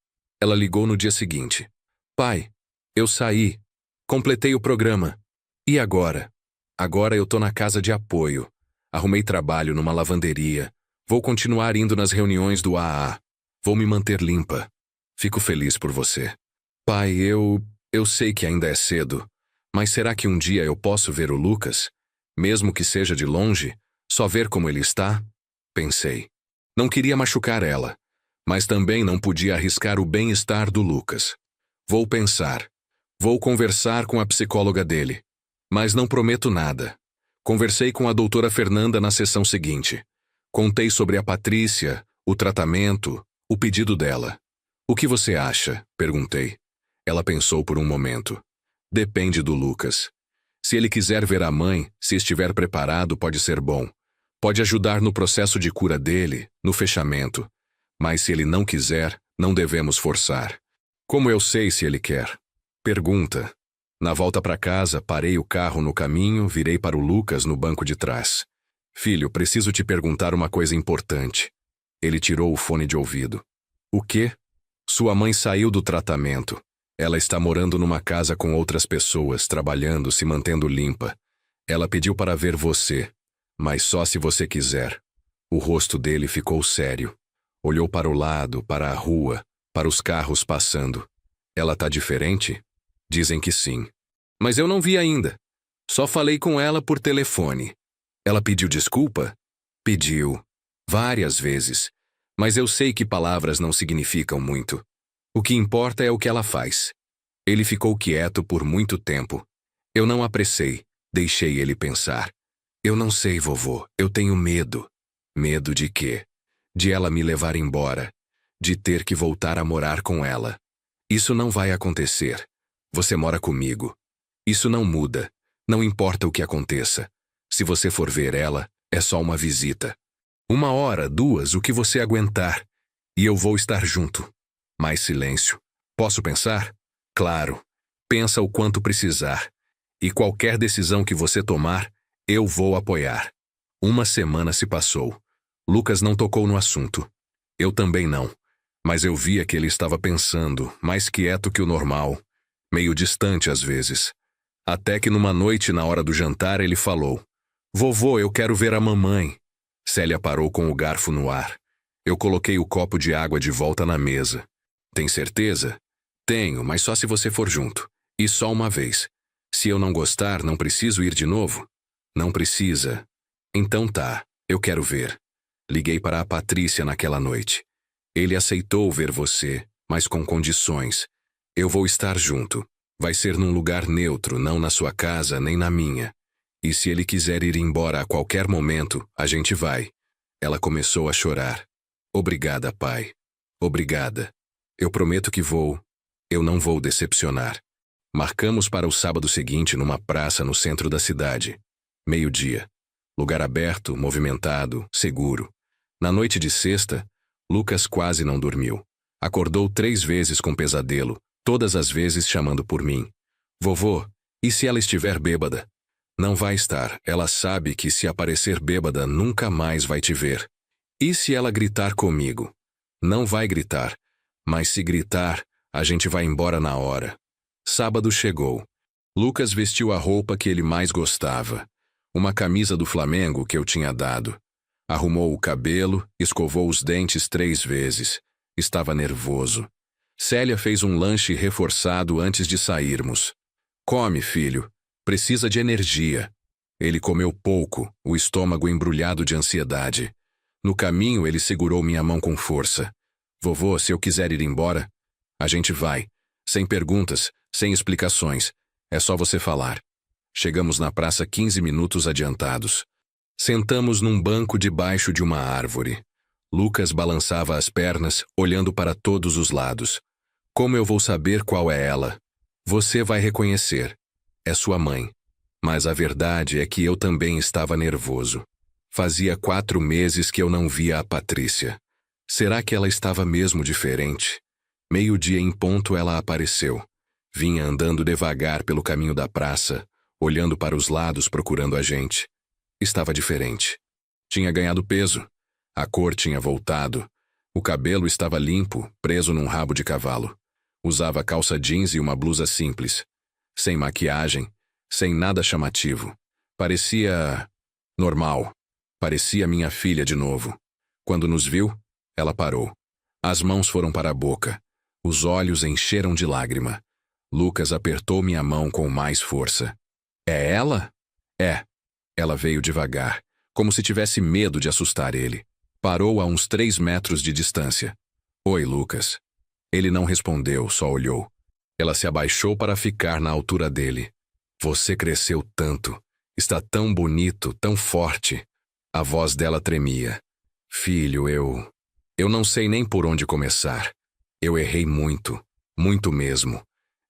Speaker 1: Ela ligou no dia seguinte. Pai, eu saí. Completei o programa. E agora? Agora eu tô na casa de apoio. Arrumei trabalho numa lavanderia. Vou continuar indo nas reuniões do AA. Vou me manter limpa. Fico feliz por você. Pai, eu sei que ainda é cedo, mas será que um dia eu posso ver o Lucas? Mesmo que seja de longe, só ver como ele está? Pensei. Não queria machucar ela, mas também não podia arriscar o bem-estar do Lucas. Vou pensar. Vou conversar com a psicóloga dele. Mas não prometo nada. Conversei com a doutora Fernanda na sessão seguinte. Contei sobre a Patrícia, o tratamento, o pedido dela. O que você acha? Perguntei. Ela pensou por um momento. Depende do Lucas. Se ele quiser ver a mãe, se estiver preparado, pode ser bom. Pode ajudar no processo de cura dele, no fechamento. Mas se ele não quiser, não devemos forçar. Como eu sei se ele quer? Pergunta. Na volta para casa, parei o carro no caminho, virei para o Lucas no banco de trás. Filho, preciso te perguntar uma coisa importante. Ele tirou o fone de ouvido. O quê? Sua mãe saiu do tratamento. Ela está morando numa casa com outras pessoas, trabalhando, se mantendo limpa. Ela pediu para ver você, mas só se você quiser. O rosto dele ficou sério. Olhou para o lado, para a rua, para os carros passando. Ela tá diferente? Dizem que sim. Mas eu não vi ainda. Só falei com ela por telefone. Ela pediu desculpa? Pediu. Várias vezes. Mas eu sei que palavras não significam muito. O que importa é o que ela faz. Ele ficou quieto por muito tempo. Eu não apressei. Deixei ele pensar. Eu não sei, vovô. Eu tenho medo. Medo de quê? De ela me levar embora. De ter que voltar a morar com ela. Isso não vai acontecer. Você mora comigo. Isso não muda. Não importa o que aconteça. Se você for ver ela, é só uma visita. 1 hora, 2, o que você aguentar. E eu vou estar junto. Mais silêncio. Posso pensar? Claro. Pensa o quanto precisar. E qualquer decisão que você tomar, eu vou apoiar. 1 semana se passou. Lucas não tocou no assunto. Eu também não. Mas eu via que ele estava pensando, mais quieto que o normal. Meio distante às vezes. Até que numa noite, na hora do jantar, ele falou. Vovô, eu quero ver a mamãe. Célia parou com o garfo no ar. Eu coloquei o copo de água de volta na mesa. Tem certeza? Tenho, mas só se você for junto. E só uma vez. Se eu não gostar, não preciso ir de novo? Não precisa. Então tá, eu quero ver. Liguei para a Patrícia naquela noite. Ele aceitou ver você, mas com condições. Eu vou estar junto. Vai ser num lugar neutro, não na sua casa nem na minha. E se ele quiser ir embora a qualquer momento, a gente vai. Ela começou a chorar. Obrigada, pai. Obrigada. Eu prometo que vou. Eu não vou decepcionar. Marcamos para o sábado seguinte numa praça no centro da cidade. 12h. Lugar aberto, movimentado, seguro. Na noite de sexta, Lucas quase não dormiu. Acordou 3 vezes com pesadelo, todas as vezes chamando por mim. Vovô, e se ela estiver bêbada? Não vai estar, ela sabe que se aparecer bêbada nunca mais vai te ver. E se ela gritar comigo? Não vai gritar, mas se gritar, a gente vai embora na hora. Sábado chegou. Lucas vestiu a roupa que ele mais gostava. Uma camisa do Flamengo que eu tinha dado. Arrumou o cabelo, escovou os dentes 3 vezes. Estava nervoso. Célia fez um lanche reforçado antes de sairmos. Come, filho. Precisa de energia. Ele comeu pouco, o estômago embrulhado de ansiedade. No caminho, ele segurou minha mão com força. Vovô, se eu quiser ir embora, a gente vai. Sem perguntas, sem explicações. É só você falar. Chegamos na praça 15 minutos adiantados. Sentamos num banco debaixo de uma árvore. Lucas balançava as pernas, olhando para todos os lados. Como eu vou saber qual é ela? Você vai reconhecer. É sua mãe. Mas a verdade é que eu também estava nervoso. Fazia 4 meses que eu não via a Patrícia. Será que ela estava mesmo diferente? 12h em ponto ela apareceu. Vinha andando devagar pelo caminho da praça, olhando para os lados procurando a gente. Estava diferente. Tinha ganhado peso. A cor tinha voltado. O cabelo estava limpo, preso num rabo de cavalo. Usava calça jeans e uma blusa simples. Sem maquiagem, sem nada chamativo. Parecia normal. Parecia minha filha de novo. Quando nos viu, ela parou. As mãos foram para a boca. Os olhos encheram de lágrima. Lucas apertou minha mão com mais força. É ela? É. Ela veio devagar, como se tivesse medo de assustar ele. Parou a uns 3 metros de distância. Oi, Lucas. Ele não respondeu, só olhou. Ela se abaixou para ficar na altura dele. Você cresceu tanto. Está tão bonito, tão forte. A voz dela tremia. Filho, eu não sei nem por onde começar. Eu errei muito, muito mesmo.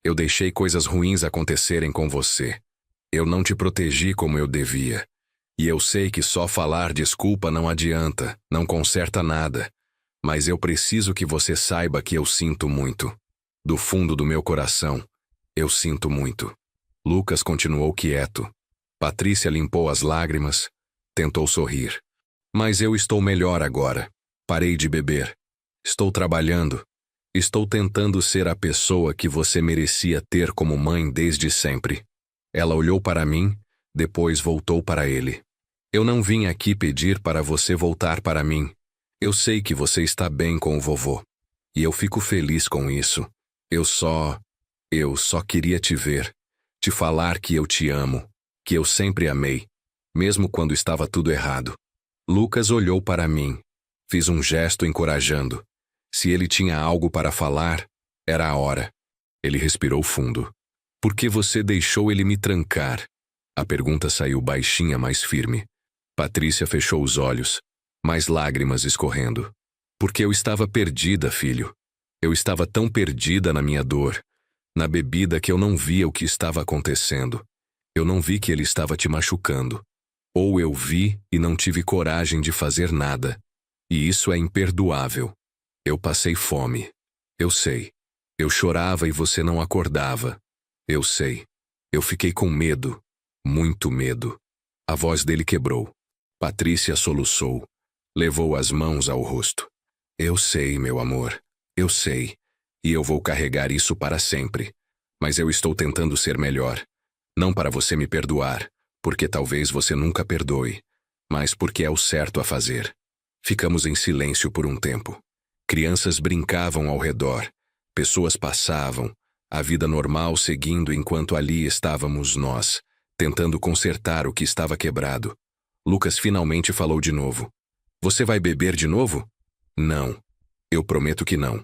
Speaker 1: Eu deixei coisas ruins acontecerem com você. Eu não te protegi como eu devia. E eu sei que só falar desculpa não adianta, não conserta nada. Mas eu preciso que você saiba que eu sinto muito. Do fundo do meu coração, eu sinto muito. Lucas continuou quieto. Patrícia limpou as lágrimas, tentou sorrir. Mas eu estou melhor agora. Parei de beber. Estou trabalhando. Estou tentando ser a pessoa que você merecia ter como mãe desde sempre. Ela olhou para mim, depois voltou para ele. Eu não vim aqui pedir para você voltar para mim. Eu sei que você está bem com o vovô. E eu fico feliz com isso. Eu só queria te ver. Te falar que eu te amo. Que eu sempre amei. Mesmo quando estava tudo errado. Lucas olhou para mim. Fiz um gesto encorajando. Se ele tinha algo para falar, era a hora. Ele respirou fundo. Por que você deixou ele me trancar? A pergunta saiu baixinha, mas firme. Patrícia fechou os olhos, mais lágrimas escorrendo. Porque eu estava perdida, filho. Eu estava tão perdida na minha dor, na bebida, que eu não via o que estava acontecendo. Eu não vi que ele estava te machucando. Ou eu vi e não tive coragem de fazer nada. E isso é imperdoável. Eu passei fome. Eu sei. Eu chorava e você não acordava. Eu sei. Eu fiquei com medo. Muito medo. A voz dele quebrou. Patrícia soluçou. Levou as mãos ao rosto. Eu sei, meu amor. Eu sei. E eu vou carregar isso para sempre. Mas eu estou tentando ser melhor. Não para você me perdoar, porque talvez você nunca perdoe, mas porque é o certo a fazer. Ficamos em silêncio por um tempo. Crianças brincavam ao redor. Pessoas passavam. A vida normal seguindo enquanto ali estávamos nós, tentando consertar o que estava quebrado. Lucas finalmente falou de novo. Você vai beber de novo? Não. Eu prometo que não.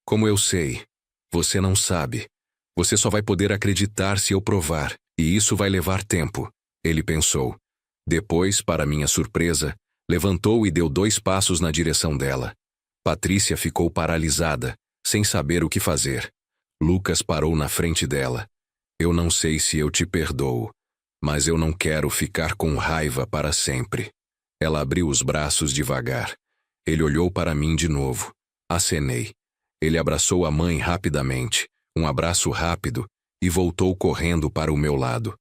Speaker 1: Como eu sei? Você não sabe. Você só vai poder acreditar se eu provar, e isso vai levar tempo. Ele pensou. Depois, para minha surpresa, levantou e deu 2 passos na direção dela. Patrícia ficou paralisada, sem saber o que fazer. Lucas parou na frente dela. Eu não sei se eu te perdoo, mas eu não quero ficar com raiva para sempre. Ela abriu os braços devagar. Ele olhou para mim de novo. Acenei. Ele abraçou a mãe rapidamente, um abraço rápido, e voltou correndo para o meu lado.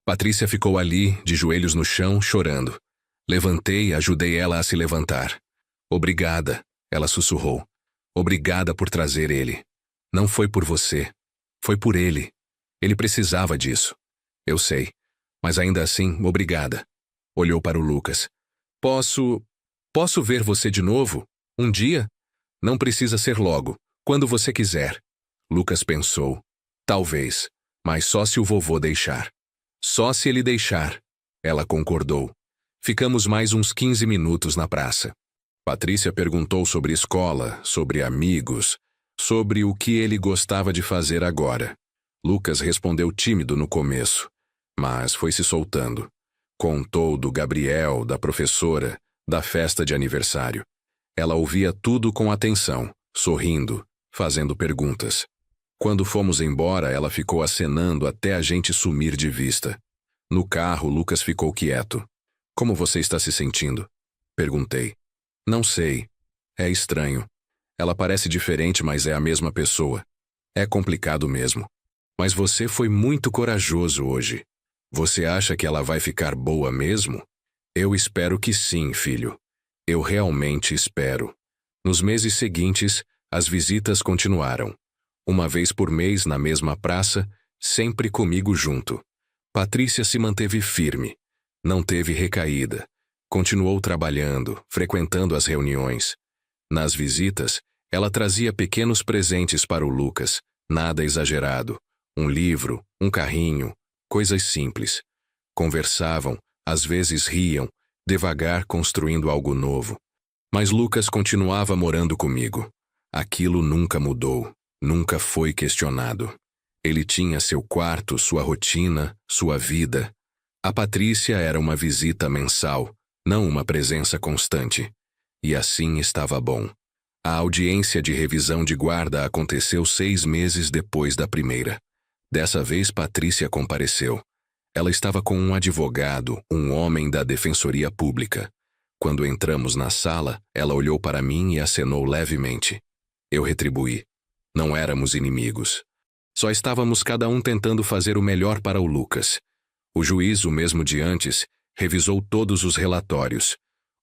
Speaker 1: Patrícia ficou ali, de joelhos no chão, chorando. Levantei e ajudei ela a se levantar. Obrigada, ela sussurrou. Obrigada por trazer ele. Não foi por você. Foi por ele. Ele precisava disso. Eu sei. Mas ainda assim, obrigada. Olhou para o Lucas. Posso ver você de novo? Um dia? Não precisa ser logo. Quando você quiser. Lucas pensou. Talvez. Mas só se o vovô deixar. Só se ele deixar. Ela concordou. Ficamos mais uns 15 minutos na praça. Patrícia perguntou sobre escola, sobre amigos, sobre o que ele gostava de fazer agora. Lucas respondeu tímido no começo, mas foi se soltando. Contou do Gabriel, da professora, da festa de aniversário. Ela ouvia tudo com atenção, sorrindo, fazendo perguntas. Quando fomos embora, ela ficou acenando até a gente sumir de vista. No carro, Lucas ficou quieto. Como você está se sentindo? Perguntei. Não sei. É estranho. Ela parece diferente, mas é a mesma pessoa. É complicado mesmo. Mas você foi muito corajoso hoje. Você acha que ela vai ficar boa mesmo? Eu espero que sim, filho. Eu realmente espero. Nos meses seguintes, as visitas continuaram. Uma vez por mês na mesma praça, sempre comigo junto. Patrícia se manteve firme. Não teve recaída. Continuou trabalhando, frequentando as reuniões. Nas visitas, ela trazia pequenos presentes para o Lucas, nada exagerado. Um livro, um carrinho, coisas simples. Conversavam, às vezes riam, devagar construindo algo novo. Mas Lucas continuava morando comigo. Aquilo nunca mudou, nunca foi questionado. Ele tinha seu quarto, sua rotina, sua vida. A Patrícia era uma visita mensal, não uma presença constante. E assim estava bom. A audiência de revisão de guarda aconteceu 6 meses depois da primeira. Dessa vez Patrícia compareceu. Ela estava com um advogado, um homem da Defensoria Pública. Quando entramos na sala, ela olhou para mim e acenou levemente. Eu retribuí. Não éramos inimigos. Só estávamos cada um tentando fazer o melhor para o Lucas. O juiz, o mesmo de antes, revisou todos os relatórios.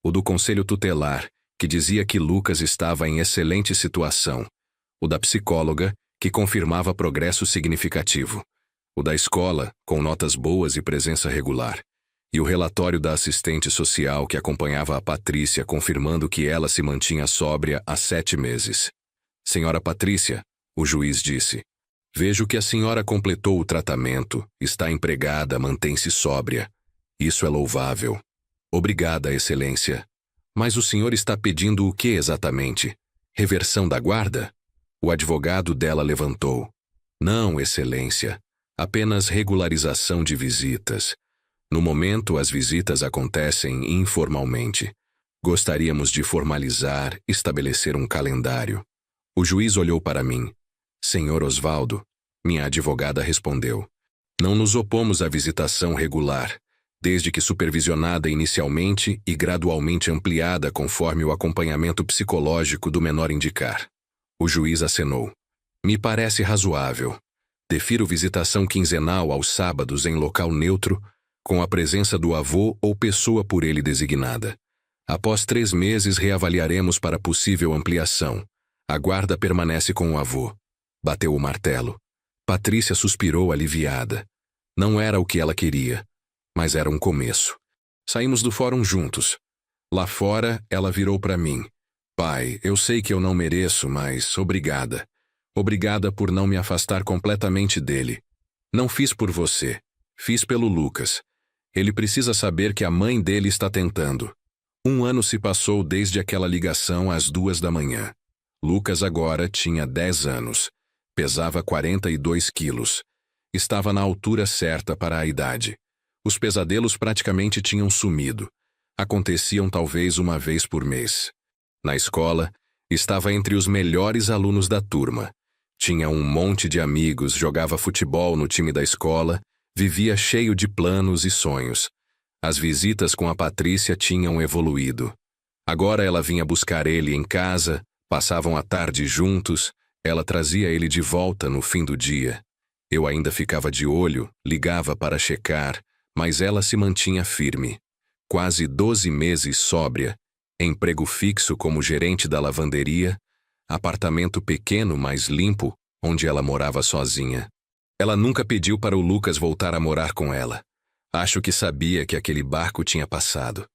Speaker 1: O do Conselho Tutelar, que dizia que Lucas estava em excelente situação. O da psicóloga, que confirmava progresso significativo. O da escola, com notas boas e presença regular. E o relatório da assistente social que acompanhava a Patrícia, confirmando que ela se mantinha sóbria há 7 meses. Senhora Patrícia, o juiz disse, vejo que a senhora completou o tratamento, está empregada, mantém-se sóbria. Isso é louvável. Obrigada, Excelência. Mas o senhor está pedindo o que exatamente? Reversão da guarda? O advogado dela levantou. Não, Excelência. Apenas regularização de visitas. No momento, as visitas acontecem informalmente. Gostaríamos de formalizar, estabelecer um calendário. O juiz olhou para mim. Senhor Osvaldo, minha advogada respondeu. Não nos opomos à visitação regular, desde que supervisionada inicialmente e gradualmente ampliada conforme o acompanhamento psicológico do menor indicar. O juiz acenou. Me parece razoável. Defiro visitação quinzenal aos sábados em local neutro, com a presença do avô ou pessoa por ele designada. Após 3 meses reavaliaremos para possível ampliação. A guarda permanece com o avô. Bateu o martelo. Patrícia suspirou aliviada. Não era o que ela queria, mas era um começo. Saímos do fórum juntos. Lá fora, ela virou para mim. Pai, eu sei que eu não mereço, mas obrigada. Obrigada por não me afastar completamente dele. Não fiz por você. Fiz pelo Lucas. Ele precisa saber que a mãe dele está tentando. 1 ano se passou desde aquela ligação às 2 da manhã. Lucas agora tinha 10 anos. Pesava 42 quilos. Estava na altura certa para a idade. Os pesadelos praticamente tinham sumido. Aconteciam talvez uma vez por mês. Na escola, estava entre os melhores alunos da turma. Tinha um monte de amigos, jogava futebol no time da escola, vivia cheio de planos e sonhos. As visitas com a Patrícia tinham evoluído. Agora ela vinha buscar ele em casa, passavam a tarde juntos, ela trazia ele de volta no fim do dia. Eu ainda ficava de olho, ligava para checar, mas ela se mantinha firme. Quase 12 meses sóbria, emprego fixo como gerente da lavanderia, apartamento pequeno, mas limpo, onde ela morava sozinha. Ela nunca pediu para o Lucas voltar a morar com ela. Acho que sabia que aquele barco tinha passado.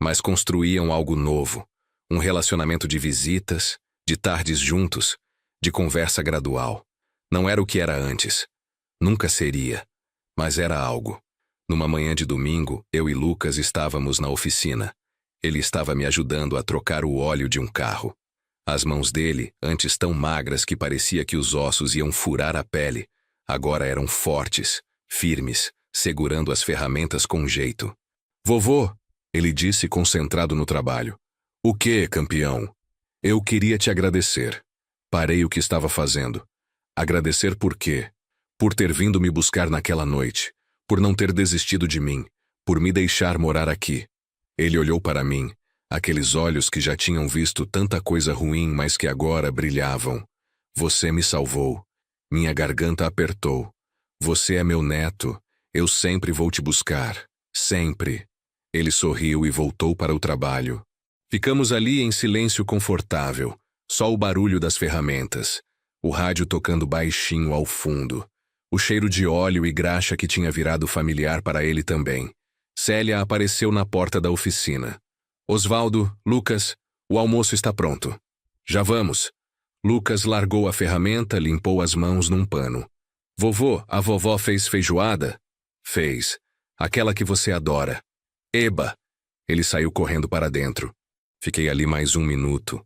Speaker 1: Mas construíam algo novo. Um relacionamento de visitas, de tardes juntos, de conversa gradual. Não era o que era antes. Nunca seria. Mas era algo. Numa manhã de domingo, eu e Lucas estávamos na oficina. Ele estava me ajudando a trocar o óleo de um carro. As mãos dele, antes tão magras que parecia que os ossos iam furar a pele, agora eram fortes, firmes, segurando as ferramentas com jeito. Vovô, ele disse concentrado no trabalho. O que, campeão? Eu queria te agradecer. Parei o que estava fazendo. Agradecer por quê? Por ter vindo me buscar naquela noite, por não ter desistido de mim, por me deixar morar aqui. Ele olhou para mim, aqueles olhos que já tinham visto tanta coisa ruim, mas que agora brilhavam. Você me salvou. Minha garganta apertou. Você é meu neto. Eu sempre vou te buscar. Sempre. Ele sorriu e voltou para o trabalho. Ficamos ali em silêncio confortável, só o barulho das ferramentas, o rádio tocando baixinho ao fundo, o cheiro de óleo e graxa que tinha virado familiar para ele também. Célia apareceu na porta da oficina. Osvaldo, Lucas, o almoço está pronto. Já vamos. Lucas largou a ferramenta, limpou as mãos num pano. Vovô, a vovó fez feijoada? Fez. Aquela que você adora. Eba! Ele saiu correndo para dentro. Fiquei ali mais um minuto,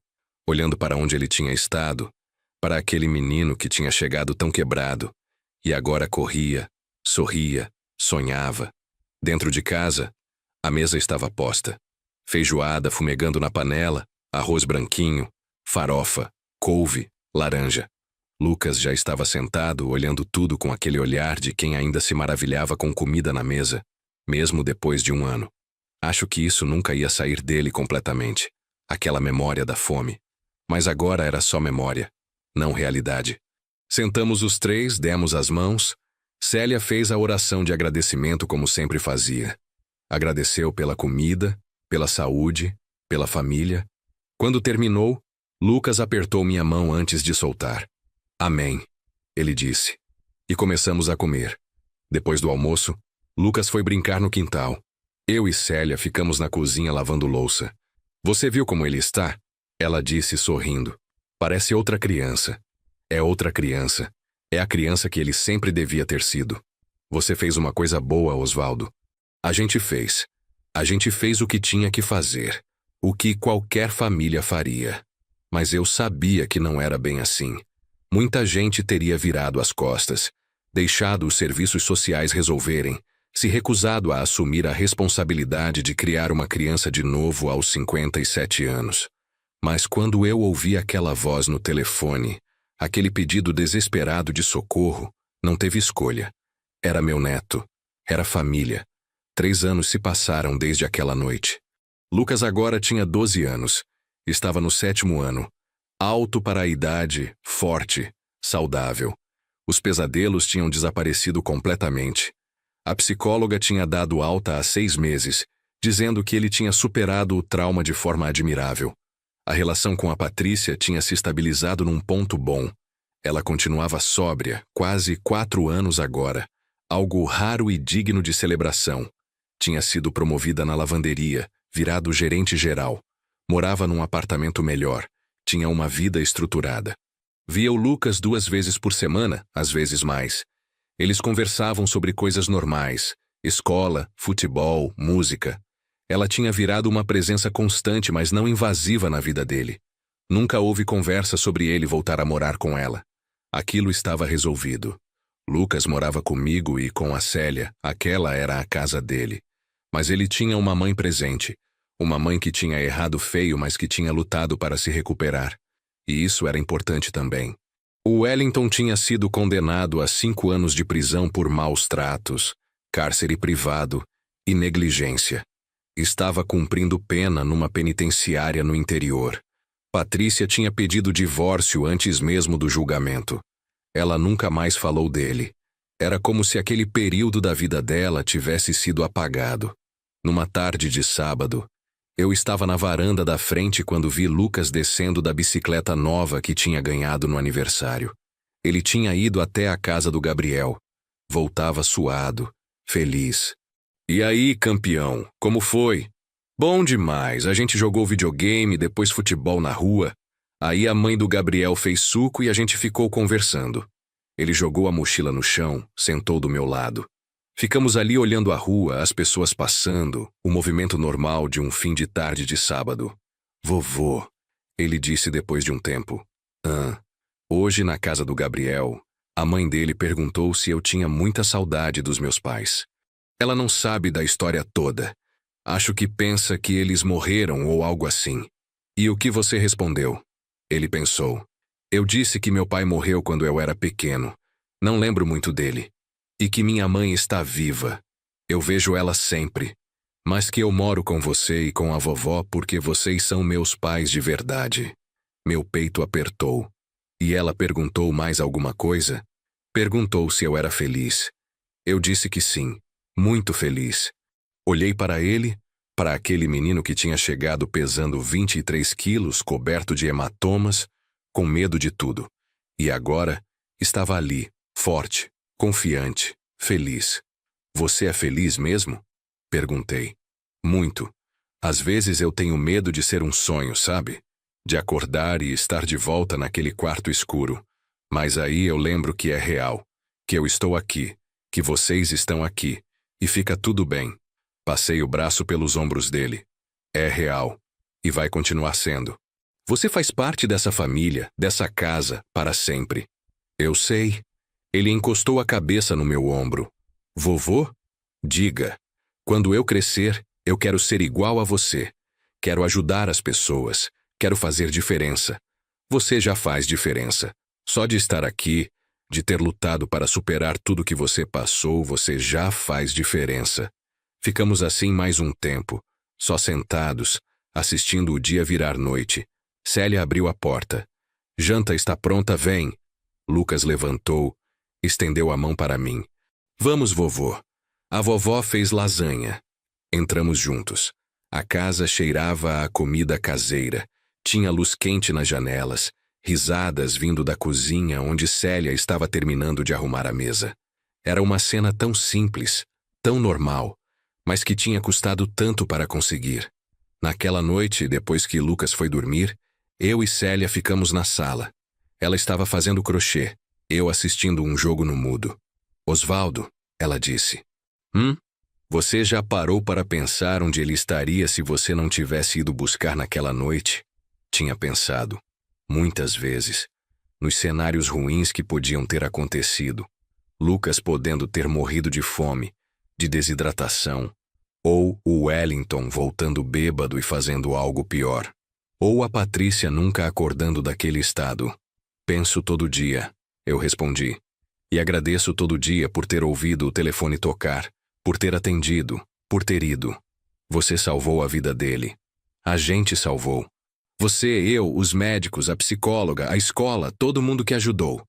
Speaker 1: olhando para onde ele tinha estado, para aquele menino que tinha chegado tão quebrado, e agora corria, sorria, sonhava. Dentro de casa, a mesa estava posta. Feijoada fumegando na panela, arroz branquinho, farofa, couve, laranja. Lucas já estava sentado, olhando tudo com aquele olhar de quem ainda se maravilhava com comida na mesa, mesmo depois de um ano. Acho que isso nunca ia sair dele completamente, aquela memória da fome. Mas agora era só memória, não realidade. Sentamos os três, demos as mãos. Célia fez a oração de agradecimento como sempre fazia. Agradeceu pela comida, pela saúde, pela família. Quando terminou, Lucas apertou minha mão antes de soltar. Amém, ele disse. E começamos a comer. Depois do almoço, Lucas foi brincar no quintal. Eu e Célia ficamos na cozinha lavando louça. Você viu como ele está? Ela disse sorrindo. Parece outra criança. É outra criança. É a criança que ele sempre devia ter sido. Você fez uma coisa boa, Osvaldo. A gente fez. A gente fez o que tinha que fazer. O que qualquer família faria. Mas eu sabia que não era bem assim. Muita gente teria virado as costas, deixado os serviços sociais resolverem, se recusado a assumir a responsabilidade de criar uma criança de novo aos 57 anos. Mas quando eu ouvi aquela voz no telefone, aquele pedido desesperado de socorro, não teve escolha. Era meu neto. Era família. 3 anos se passaram desde aquela noite. Lucas agora tinha 12 anos. Estava no 7º ano. Alto para a idade, forte, saudável. Os pesadelos tinham desaparecido completamente. A psicóloga tinha dado alta há 6 meses, dizendo que ele tinha superado o trauma de forma admirável. A relação com a Patrícia tinha se estabilizado num ponto bom. Ela continuava sóbria, quase 4 anos agora, algo raro e digno de celebração. Tinha sido promovida na lavanderia, virado gerente geral. Morava num apartamento melhor. Tinha uma vida estruturada. Via o Lucas 2 vezes por semana, às vezes mais. Eles conversavam sobre coisas normais, escola, futebol, música. Ela tinha virado uma presença constante, mas não invasiva na vida dele. Nunca houve conversa sobre ele voltar a morar com ela. Aquilo estava resolvido. Lucas morava comigo e com a Célia, aquela era a casa dele. Mas ele tinha uma mãe presente. Uma mãe que tinha errado feio, mas que tinha lutado para se recuperar. E isso era importante também. O Wellington tinha sido condenado a 5 anos de prisão por maus tratos, cárcere privado e negligência. Estava cumprindo pena numa penitenciária no interior. Patrícia tinha pedido divórcio antes mesmo do julgamento. Ela nunca mais falou dele. Era como se aquele período da vida dela tivesse sido apagado. Numa tarde de sábado, eu estava na varanda da frente quando vi Lucas descendo da bicicleta nova que tinha ganhado no aniversário. Ele tinha ido até a casa do Gabriel. Voltava suado, feliz. E aí, campeão, como foi? Bom demais, a gente jogou videogame, depois futebol na rua. Aí a mãe do Gabriel fez suco e a gente ficou conversando. Ele jogou a mochila no chão, sentou do meu lado. Ficamos ali olhando a rua, as pessoas passando, o movimento normal de um fim de tarde de sábado. Vovô, ele disse depois de um tempo. Hoje na casa do Gabriel, a mãe dele perguntou se eu tinha muita saudade dos meus pais. Ela não sabe da história toda. Acho que pensa que eles morreram ou algo assim. E o que você respondeu? Ele pensou. Eu disse que meu pai morreu quando eu era pequeno. Não lembro muito dele. E que minha mãe está viva. Eu vejo ela sempre. Mas que eu moro com você e com a vovó porque vocês são meus pais de verdade. Meu peito apertou. E ela perguntou mais alguma coisa? Perguntou se eu era feliz. Eu disse que sim, muito feliz. Olhei para ele, para aquele menino que tinha chegado pesando 23 quilos, coberto de hematomas, com medo de tudo. E agora, estava ali, forte, confiante, feliz. Você é feliz mesmo? Perguntei. Muito. Às vezes eu tenho medo de ser um sonho, sabe? De acordar e estar de volta naquele quarto escuro. Mas aí eu lembro que é real, que eu estou aqui, que vocês estão aqui, e fica tudo bem. Passei o braço pelos ombros dele. É real, e vai continuar sendo. Você faz parte dessa família, dessa casa, para sempre. Eu sei. Ele encostou a cabeça no meu ombro. Vovô? Diga. Quando eu crescer, eu quero ser igual a você. Quero ajudar as pessoas. Quero fazer diferença. Você já faz diferença. Só de estar aqui, de ter lutado para superar tudo que você passou, você já faz diferença. Ficamos assim mais um tempo, só sentados, assistindo o dia virar noite. Célia abriu a porta. Janta está pronta, vem. Lucas levantou, estendeu a mão para mim. Vamos, vovô. A vovó fez lasanha. Entramos juntos. A casa cheirava a comida caseira. Tinha luz quente nas janelas, risadas vindo da cozinha onde Célia estava terminando de arrumar a mesa. Era uma cena tão simples, tão normal, mas que tinha custado tanto para conseguir. Naquela noite, depois que Lucas foi dormir, eu e Célia ficamos na sala. Ela estava fazendo crochê, eu assistindo um jogo no mudo. Osvaldo, ela disse. Você já parou para pensar onde ele estaria se você não tivesse ido buscar naquela noite? Tinha pensado, muitas vezes, nos cenários ruins que podiam ter acontecido. Lucas podendo ter morrido de fome, de desidratação, ou o Wellington voltando bêbado e fazendo algo pior, ou a Patrícia nunca acordando daquele estado. Penso todo dia, eu respondi, e agradeço todo dia por ter ouvido o telefone tocar, por ter atendido, por ter ido. Você salvou a vida dele. A gente salvou. Você, eu, os médicos, a psicóloga, a escola, todo mundo que ajudou.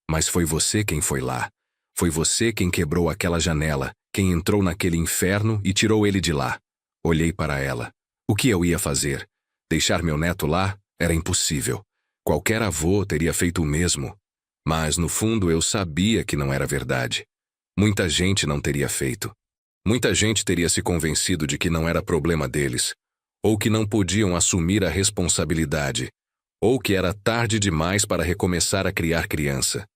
Speaker 1: Mas foi você quem foi lá. Foi você quem quebrou aquela janela, quem entrou naquele inferno e tirou ele de lá. Olhei para ela. O que eu ia fazer? Deixar meu neto lá? Era impossível. Qualquer avô teria feito o mesmo. Mas, no fundo, eu sabia que não era verdade. Muita gente não teria feito. Muita gente teria se convencido de que não era problema deles, ou que não podiam assumir a responsabilidade, ou que era tarde demais para recomeçar a criar criança.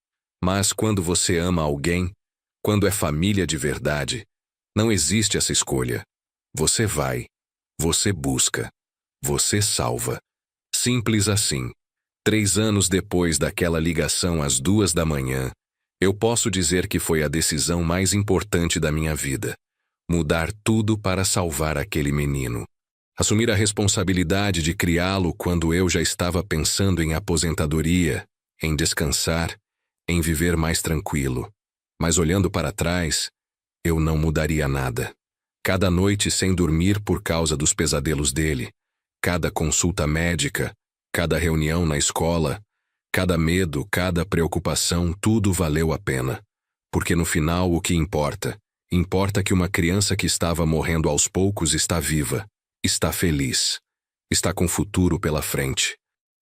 Speaker 1: Mas quando você ama alguém, quando é família de verdade, não existe essa escolha. Você vai, você busca, você salva. Simples assim. 3 anos depois daquela ligação às 2 da manhã, eu posso dizer que foi a decisão mais importante da minha vida. Mudar tudo para salvar aquele menino. Assumir a responsabilidade de criá-lo quando eu já estava pensando em aposentadoria, em descansar, em viver mais tranquilo. Mas olhando para trás, eu não mudaria nada. Cada noite sem dormir por causa dos pesadelos dele, cada consulta médica, cada reunião na escola, cada medo, cada preocupação, tudo valeu a pena. Porque no final o que importa? Importa que uma criança que estava morrendo aos poucos está viva, está feliz, está com futuro pela frente.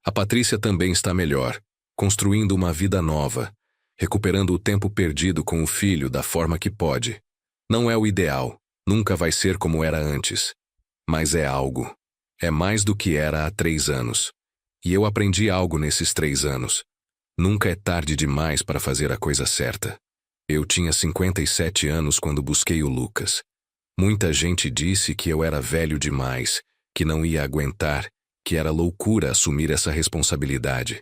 Speaker 1: A Patrícia também está melhor, construindo uma vida nova, recuperando o tempo perdido com o filho da forma que pode. Não é o ideal, nunca vai ser como era antes. Mas é algo. É mais do que era há 3 anos. E eu aprendi algo nesses 3 anos. Nunca é tarde demais para fazer a coisa certa. Eu tinha 57 anos quando busquei o Lucas. Muita gente disse que eu era velho demais, que não ia aguentar, que era loucura assumir essa responsabilidade.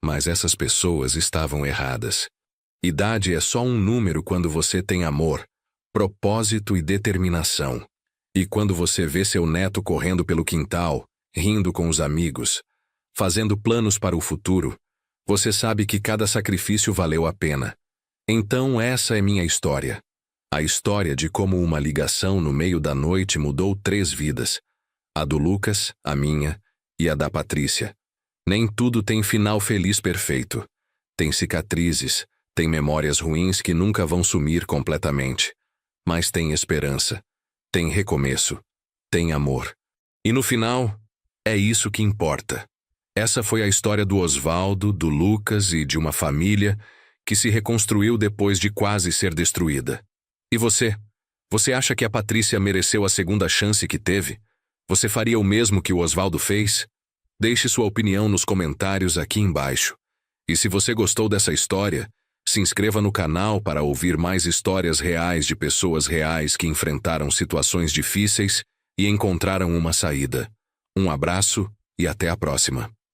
Speaker 1: Mas essas pessoas estavam erradas. Idade é só um número quando você tem amor, propósito e determinação. E quando você vê seu neto correndo pelo quintal, rindo com os amigos, fazendo planos para o futuro, você sabe que cada sacrifício valeu a pena. Então essa é minha história. A história de como uma ligação no meio da noite mudou 3 vidas. A do Lucas, a minha e a da Patrícia. Nem tudo tem final feliz perfeito. Tem cicatrizes, Tem memórias ruins que nunca vão sumir completamente. Mas tem esperança. Tem recomeço. Tem amor. E no final, é isso que importa. Essa foi a história do Osvaldo, do Lucas e de uma família que se reconstruiu depois de quase ser destruída. E você? Você acha que a Patrícia mereceu a segunda chance que teve? Você faria o mesmo que o Osvaldo fez? Deixe sua opinião nos comentários aqui embaixo. E se você gostou dessa história, se inscreva no canal para ouvir mais histórias reais de pessoas reais que enfrentaram situações difíceis e encontraram uma saída. Um abraço e até a próxima.